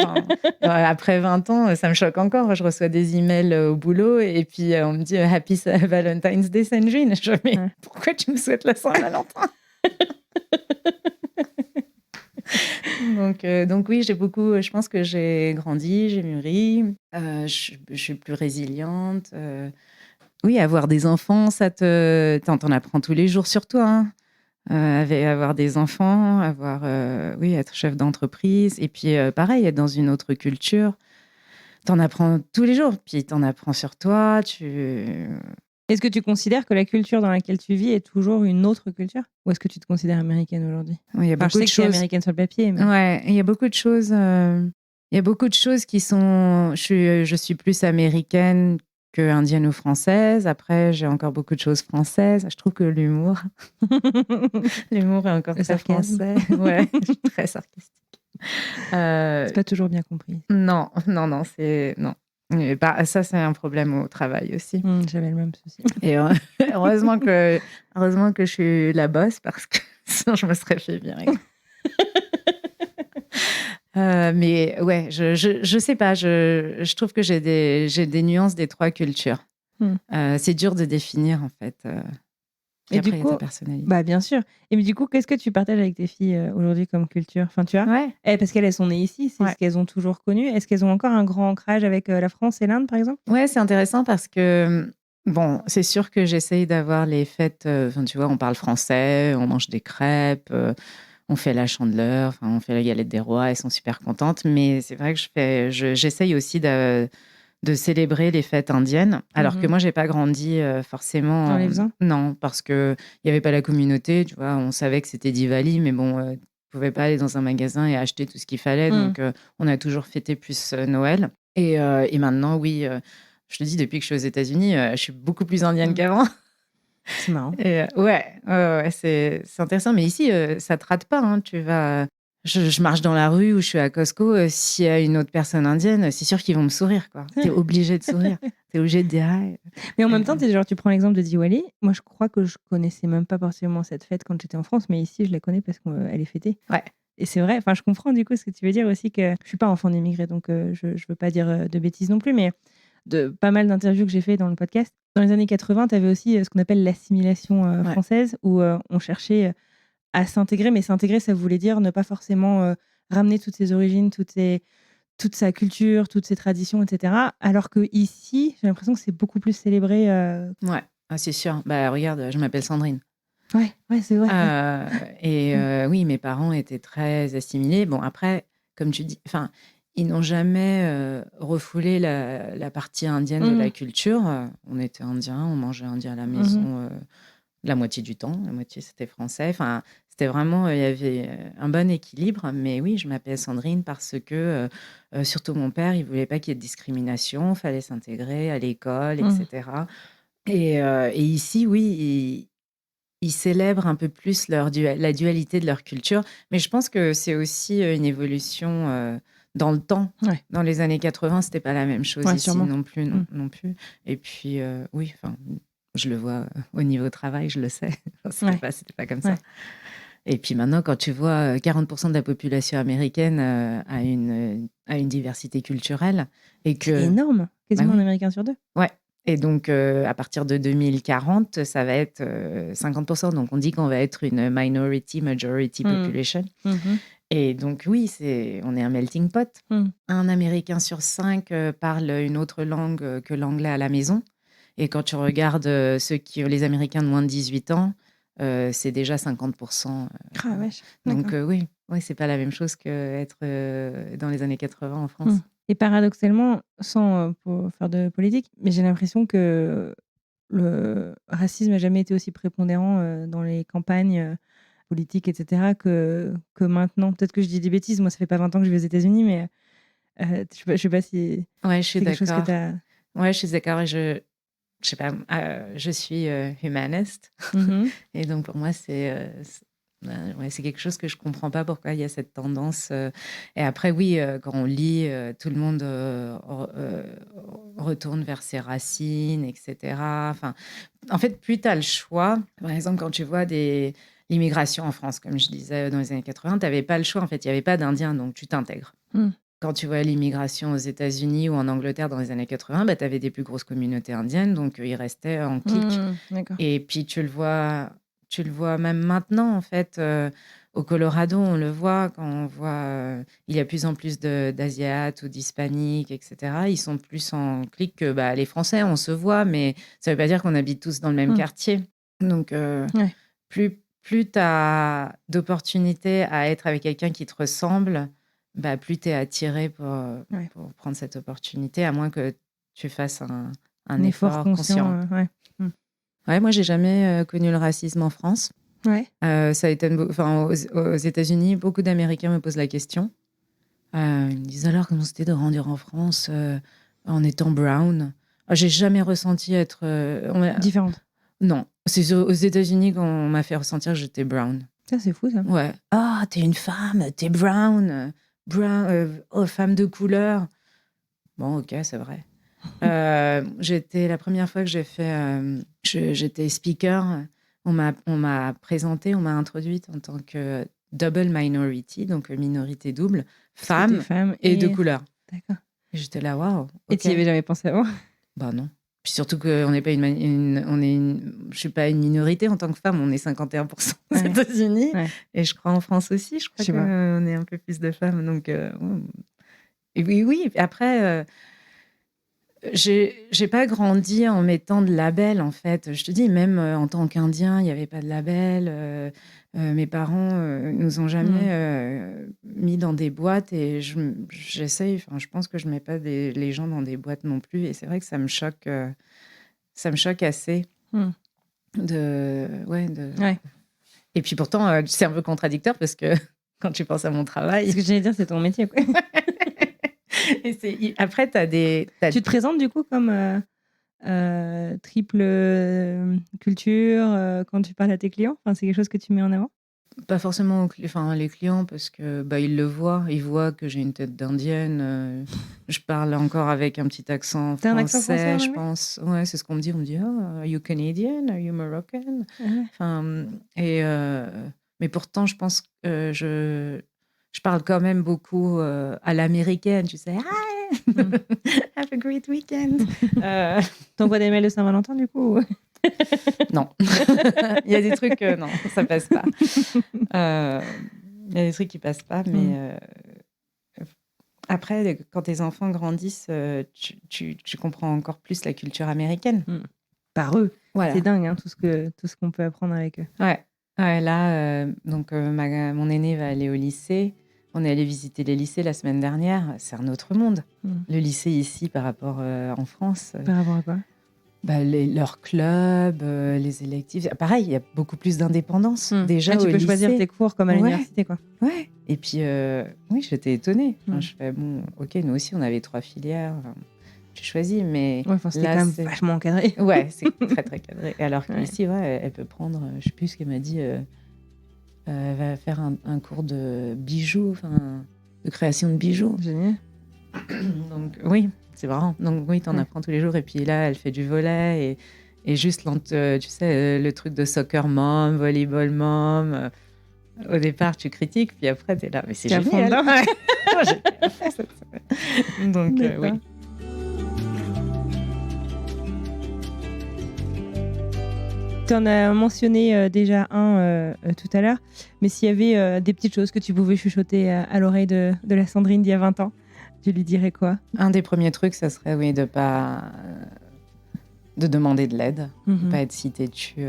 [SPEAKER 1] après 20 ans, ça me choque encore. Je reçois des emails au boulot et puis on me dit Happy Valentine's Day, Sandrine. Je dis, mais pourquoi tu me souhaites la Saint-Valentin? Donc oui, je pense que j'ai grandi, j'ai mûri, je suis plus résiliente. Oui, avoir des enfants, t'en apprends tous les jours sur toi, hein. Avoir des enfants, être chef d'entreprise, et puis pareil, être dans une autre culture, t'en apprends tous les jours, puis t'en apprends sur toi.
[SPEAKER 2] Est-ce que tu considères que la culture dans laquelle tu vis est toujours une autre culture? Ou est-ce que tu te considères américaine aujourd'hui?
[SPEAKER 1] Oui, il y a beaucoup de choses.
[SPEAKER 2] Je sais que tu es américaine sur le papier. Mais...
[SPEAKER 1] Ouais, il y a beaucoup de choses. Il y a beaucoup de choses qui sont. Je suis plus américaine que indienne ou française. Après, j'ai encore beaucoup de choses françaises. Je trouve que l'humour est encore très français. Ouais, je suis très sarcastique.
[SPEAKER 2] C'est pas toujours bien compris.
[SPEAKER 1] Non, c'est non. Ça, c'est un problème au travail aussi.
[SPEAKER 2] J'avais le même souci.
[SPEAKER 1] Et heureusement que je suis la boss, parce que sinon je me serais fait virer. Mais ouais, je sais pas. Je trouve que j'ai des nuances des 3 cultures. C'est dur de définir, en fait. Et après, du coup, ta personnalité.
[SPEAKER 2] Bien sûr. Et mais du coup, qu'est-ce que tu partages avec tes filles aujourd'hui comme culture? Enfin, tu vois, parce qu'elles sont nées ici, c'est ce qu'elles ont toujours connu. Est-ce qu'elles ont encore un grand ancrage avec la France et l'Inde, par exemple?
[SPEAKER 1] Ouais, c'est intéressant parce que, bon, c'est sûr que j'essaye d'avoir les fêtes... tu vois, on parle français, on mange des crêpes, on fait la chandeleur, on fait la galette des rois, elles sont super contentes. Mais c'est vrai que j'essaye aussi de célébrer les fêtes indiennes, alors que moi, j'ai pas grandi forcément...
[SPEAKER 2] En les faisant?
[SPEAKER 1] Non, parce qu'il n'y avait pas la communauté, tu vois, on savait que c'était Diwali, mais bon, on ne pouvait pas aller dans un magasin et acheter tout ce qu'il fallait, donc on a toujours fêté plus Noël. Et maintenant, oui, je te dis, depuis que je suis aux États-Unis, je suis beaucoup plus indienne qu'avant.
[SPEAKER 2] C'est marrant.
[SPEAKER 1] Et c'est intéressant, mais ici, ça te rate pas, hein, tu vas... Je marche dans la rue ou je suis à Costco, s'il y a une autre personne indienne, c'est sûr qu'ils vont me sourire, quoi. T'es obligé de sourire. T'es obligé de dire hi.
[SPEAKER 2] Mais en même temps, tu prends l'exemple de Diwali. Moi, je crois que je connaissais même pas forcément cette fête quand j'étais en France, mais ici, je la connais parce qu'elle est fêtée.
[SPEAKER 1] Ouais.
[SPEAKER 2] Et c'est vrai, je comprends du coup ce que tu veux dire aussi, que je suis pas enfant d'immigrés, donc je veux pas dire de bêtises non plus, mais de pas mal d'interviews que j'ai fait dans le podcast. Dans les années 80, tu avais aussi ce qu'on appelle l'assimilation française, où on cherchait à s'intégrer, mais s'intégrer, ça voulait dire ne pas forcément ramener toutes ses origines, toute sa culture, toutes ses traditions, etc. Alors que ici, j'ai l'impression que c'est beaucoup plus célébré.
[SPEAKER 1] Ouais. Ah, c'est sûr. Bah, regarde, je m'appelle Sandrine.
[SPEAKER 2] Ouais, c'est vrai.
[SPEAKER 1] Oui, mes parents étaient très assimilés. Bon, après, comme tu dis, enfin, ils n'ont jamais refoulé la partie indienne de la culture. On était indiens, on mangeait indien à la maison la moitié du temps, la moitié c'était français. Enfin, c'était vraiment, il y avait un bon équilibre. Mais oui, je m'appelle Sandrine parce que, surtout mon père, il voulait pas qu'il y ait de discrimination, fallait s'intégrer à l'école, etc. Et ici, oui, ils célèbrent un peu plus la dualité de leur culture. Mais je pense que c'est aussi une évolution dans le temps.
[SPEAKER 2] Ouais.
[SPEAKER 1] Dans les années 80, c'était pas la même chose
[SPEAKER 2] Ouais,
[SPEAKER 1] ici
[SPEAKER 2] sûrement.
[SPEAKER 1] non plus. Non plus. Et puis, oui, enfin, je le vois au niveau travail, je le sais. C'était pas comme ça.
[SPEAKER 2] Ouais.
[SPEAKER 1] Et puis maintenant, quand tu vois 40% de la population américaine a une diversité culturelle et que...
[SPEAKER 2] C'est énorme, quasiment
[SPEAKER 1] Bah oui.
[SPEAKER 2] un Américain sur 2.
[SPEAKER 1] Ouais. Et donc, à partir de 2040, ça va être 50%. Donc, on dit qu'on va être une minority, majority population. Et donc, oui, on est un melting pot. Un Américain sur 5 parle une autre langue que l'anglais à la maison. Et quand tu regardes les Américains de moins de 18 ans, c'est déjà 50%.
[SPEAKER 2] Ah, vache.
[SPEAKER 1] Donc, oui, c'est pas la même chose qu'être dans les années 80 en France.
[SPEAKER 2] Et paradoxalement, sans faire de politique, mais j'ai l'impression que le racisme n'a jamais été aussi prépondérant dans les campagnes politiques, etc., que maintenant. Peut-être que je dis des bêtises, moi ça fait pas 20 ans que je vais aux États-Unis, mais je sais pas si
[SPEAKER 1] Ouais, je suis
[SPEAKER 2] c'est quelque chose que
[SPEAKER 1] d'accord.
[SPEAKER 2] tu as...
[SPEAKER 1] Ouais, je suis d'accord. Et je sais pas, je suis humaniste. Et donc, pour moi, c'est quelque chose que je comprends pas pourquoi il y a cette tendance. Et après, oui, quand on lit, tout le monde retourne vers ses racines, etc. Enfin, en fait, plus tu as le choix. Par exemple, quand tu vois l'immigration en France, comme je disais, dans les années 80, tu n'avais pas le choix. En fait, il n'y avait pas d'Indiens, donc tu t'intègres. Quand tu vois l'immigration aux États-Unis ou en Angleterre dans les années 80, bah, tu avais des plus grosses communautés indiennes, donc ils restaient en clique. Et puis tu le vois même maintenant, en fait. Au Colorado, on le voit quand on voit il y a plus en plus d'Asiates ou d'Hispaniques, etc. Ils sont plus en clique que les Français, on se voit, mais ça ne veut pas dire qu'on habite tous dans le même quartier. Donc, plus tu as d'opportunités à être avec quelqu'un qui te ressemble, plus tu es attiré pour prendre cette opportunité, à moins que tu fasses un effort conscient. Ouais, moi, j'ai jamais connu le racisme en France. Ça étonne, aux États-Unis, beaucoup d'Américains me posent la question. Ils me disent alors comment c'était de grandir en France en étant brown. J'ai jamais ressenti être
[SPEAKER 2] différente.
[SPEAKER 1] Non, c'est aux États-Unis qu'on m'a fait ressentir que j'étais brown.
[SPEAKER 2] Ça, c'est fou, ça.
[SPEAKER 1] Ouais. Ah, t'es une femme, t'es brown, femme de couleur. Bon, ok, c'est vrai. La première fois que j'ai fait, j'étais speaker, on m'a présentée, on m'a introduite en tant que double minority, donc minorité double, femme et de couleur.
[SPEAKER 2] D'accord.
[SPEAKER 1] Et j'étais là, waouh.
[SPEAKER 2] Et tu n'y avais jamais pensé avant?
[SPEAKER 1] Bah non. Puis surtout qu'on n'est pas je suis pas une minorité en tant que femme, on est 51% aux États-Unis. Et je crois en France aussi, je crois qu'on est un peu plus de femmes. Donc, et oui. Après, j'ai pas grandi en mettant de label, en fait. Je te dis, même en tant qu'Indien, il n'y avait pas de label. Mes parents nous ont jamais mis dans des boîtes et j'essaye. Enfin, je pense que je mets pas les gens dans des boîtes non plus. Et c'est vrai que ça me choque assez. Et puis pourtant, c'est un peu contradictoire parce que quand tu penses à mon travail.
[SPEAKER 2] Ce que j'allais dire, c'est ton métier, quoi.
[SPEAKER 1] Et après,
[SPEAKER 2] tu te présentes du coup comme triple culture quand tu parles à tes clients? Enfin, c'est quelque chose que tu mets en avant?
[SPEAKER 1] Pas forcément les clients parce que ils le voient. Ils voient que j'ai une tête d'indienne. Je parle encore avec un petit accent français,
[SPEAKER 2] un accent français,
[SPEAKER 1] je pense. Ouais, c'est ce qu'on me dit. On me dit are you Canadian? Are you Moroccan? Enfin, mais pourtant, je pense que je parle quand même beaucoup à l'américaine. Tu sais, hi, have a great weekend.
[SPEAKER 2] T'envoies des mails de Saint-Valentin du coup?
[SPEAKER 1] Non. Il y a des trucs, non, ça passe pas. Il y a des trucs qui passent pas, mais après, quand tes enfants grandissent, tu comprends encore plus la culture américaine.
[SPEAKER 2] Par eux.
[SPEAKER 1] Voilà.
[SPEAKER 2] C'est dingue, hein, tout ce qu'on peut apprendre avec eux.
[SPEAKER 1] Ouais. Ouais, là, mon aîné va aller au lycée. On est allé visiter les lycées la semaine dernière. C'est un autre monde. Le lycée ici par rapport en France.
[SPEAKER 2] Par rapport à quoi?
[SPEAKER 1] Leurs clubs, les électifs. Pareil, il y a beaucoup plus d'indépendance. Déjà,
[SPEAKER 2] tu peux choisir tes cours comme à l'université, quoi.
[SPEAKER 1] Ouais. Et puis, oui, j'étais étonnée. Je fais, ok, nous aussi, on avait 3 filières. Tu choisis, mais
[SPEAKER 2] c'était quand même vachement encadré.
[SPEAKER 1] Ouais, c'est très, très cadré. Alors qu'ici, elle peut prendre, je sais plus ce qu'elle m'a dit, elle va faire un cours de bijoux, de création de bijoux.
[SPEAKER 2] Génial.
[SPEAKER 1] Donc, oui. C'est marrant. Donc oui, t'en apprends tous les jours. Et puis là, elle fait du volley et juste, tu sais, le truc de soccer mom, volleyball mom. Au départ, tu critiques, puis après, t'es là. Mais c'est génial. J'ai bien fait cette semaine. Donc oui.
[SPEAKER 2] Tu en as mentionné déjà un tout à l'heure, mais s'il y avait des petites choses que tu pouvais chuchoter à l'oreille de la Sandrine d'il y a 20 ans, tu lui dirais quoi?
[SPEAKER 1] Un des premiers trucs, ça serait de demander de l'aide, pas être si têtu.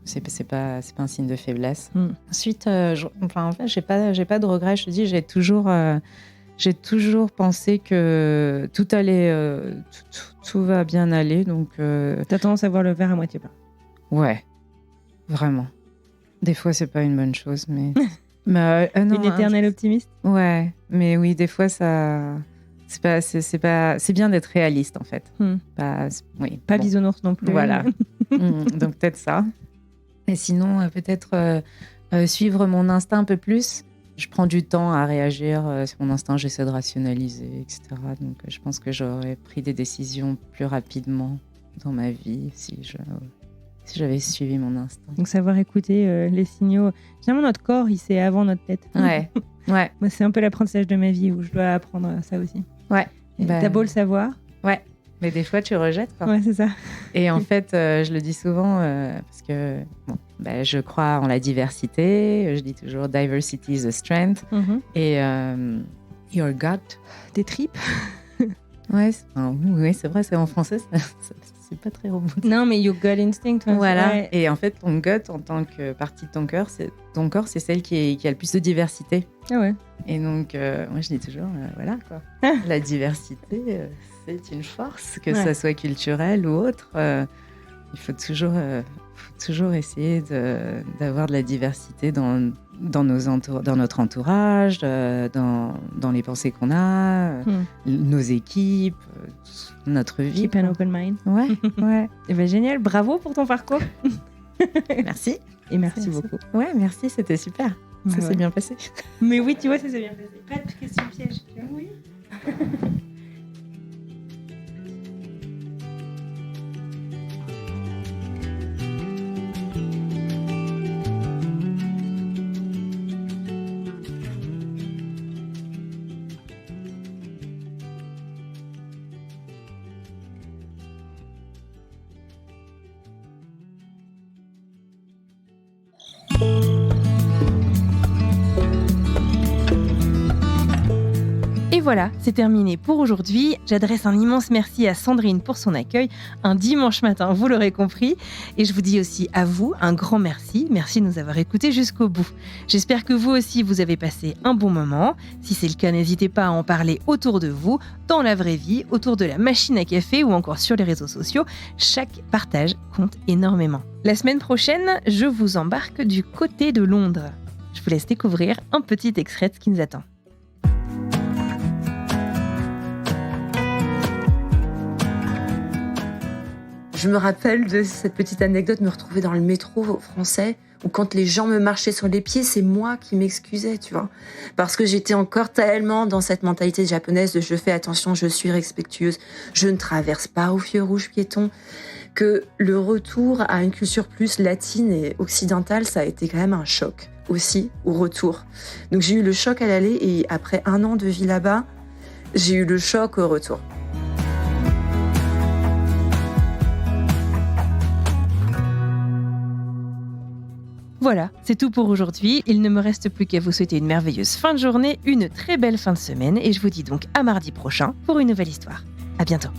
[SPEAKER 1] C'est pas un signe de faiblesse. Ensuite, en fait, j'ai pas de regrets. Je te dis, j'ai toujours pensé que tout allait, tout va bien aller. Donc,
[SPEAKER 2] t'as tendance à voir le verre à moitié plein.
[SPEAKER 1] Ouais, vraiment. Des fois, c'est pas une bonne chose, mais non,
[SPEAKER 2] une éternelle optimiste.
[SPEAKER 1] Ouais, mais oui, des fois ça. C'est bien d'être réaliste en fait. Pas
[SPEAKER 2] bisounours non plus.
[SPEAKER 1] Voilà. Donc peut-être ça. Et sinon, peut-être suivre mon instinct un peu plus. Je prends du temps à réagir sur mon instinct, j'essaie de rationaliser, etc. Donc je pense que j'aurais pris des décisions plus rapidement dans ma vie si j'avais suivi mon instinct.
[SPEAKER 2] Donc savoir écouter les signaux. Finalement, notre corps, il sait avant notre tête.
[SPEAKER 1] Ouais.
[SPEAKER 2] Moi, c'est un peu l'apprentissage de ma vie où je dois apprendre ça aussi.
[SPEAKER 1] Ouais.
[SPEAKER 2] T'as beau le savoir.
[SPEAKER 1] Ouais. Mais des fois, tu rejettes, quoi.
[SPEAKER 2] Ouais, c'est ça.
[SPEAKER 1] Et en fait, je le dis souvent parce que je crois en la diversité. Je dis toujours diversity is a strength. Et your gut.
[SPEAKER 2] Tes tripes.
[SPEAKER 1] Ouais, c'est vrai, c'est en français, c'est pas très romantique.
[SPEAKER 2] Non, mais your gut instinct.
[SPEAKER 1] Voilà. Ouais. Et en fait, ton gut, en tant que partie de ton corps, c'est celle qui a le plus de diversité.
[SPEAKER 2] Ah ouais.
[SPEAKER 1] Et donc, moi, je dis toujours, voilà, quoi. La diversité, c'est une force, que ça soit culturelle ou autre. Il faut toujours essayer d'avoir de la diversité dans notre entourage, dans les pensées qu'on a, nos équipes, notre vie.
[SPEAKER 2] Keep an open mind.
[SPEAKER 1] Ouais.
[SPEAKER 2] Et ben génial, bravo pour ton parcours.
[SPEAKER 1] Merci.
[SPEAKER 2] Et merci beaucoup.
[SPEAKER 1] Ouais, merci, c'était super. Ça s'est bien passé.
[SPEAKER 2] Mais oui, tu vois, ça s'est bien passé. Pas de questions pièges. Oui. Et voilà, c'est terminé pour aujourd'hui. J'adresse un immense merci à Sandrine pour son accueil un dimanche matin, vous l'aurez compris. Et je vous dis aussi à vous un grand merci. Merci de nous avoir écoutés jusqu'au bout. J'espère que vous aussi, vous avez passé un bon moment. Si c'est le cas, n'hésitez pas à en parler autour de vous, dans la vraie vie, autour de la machine à café ou encore sur les réseaux sociaux. Chaque partage compte énormément. La semaine prochaine, je vous embarque du côté de Londres. Je vous laisse découvrir un petit extrait de ce qui nous attend.
[SPEAKER 4] Je me rappelle de cette petite anecdote, me retrouver dans le métro français, où quand les gens me marchaient sur les pieds, c'est moi qui m'excusais, tu vois. Parce que j'étais encore tellement dans cette mentalité japonaise de je fais attention, je suis respectueuse, je ne traverse pas au feu rouge piéton, que le retour à une culture plus latine et occidentale, ça a été quand même un choc aussi au retour. Donc j'ai eu le choc à l'aller et après 1 an de vie là-bas, j'ai eu le choc au retour.
[SPEAKER 2] Voilà, c'est tout pour aujourd'hui. Il ne me reste plus qu'à vous souhaiter une merveilleuse fin de journée, une très belle fin de semaine et je vous dis donc à mardi prochain pour une nouvelle histoire. À bientôt.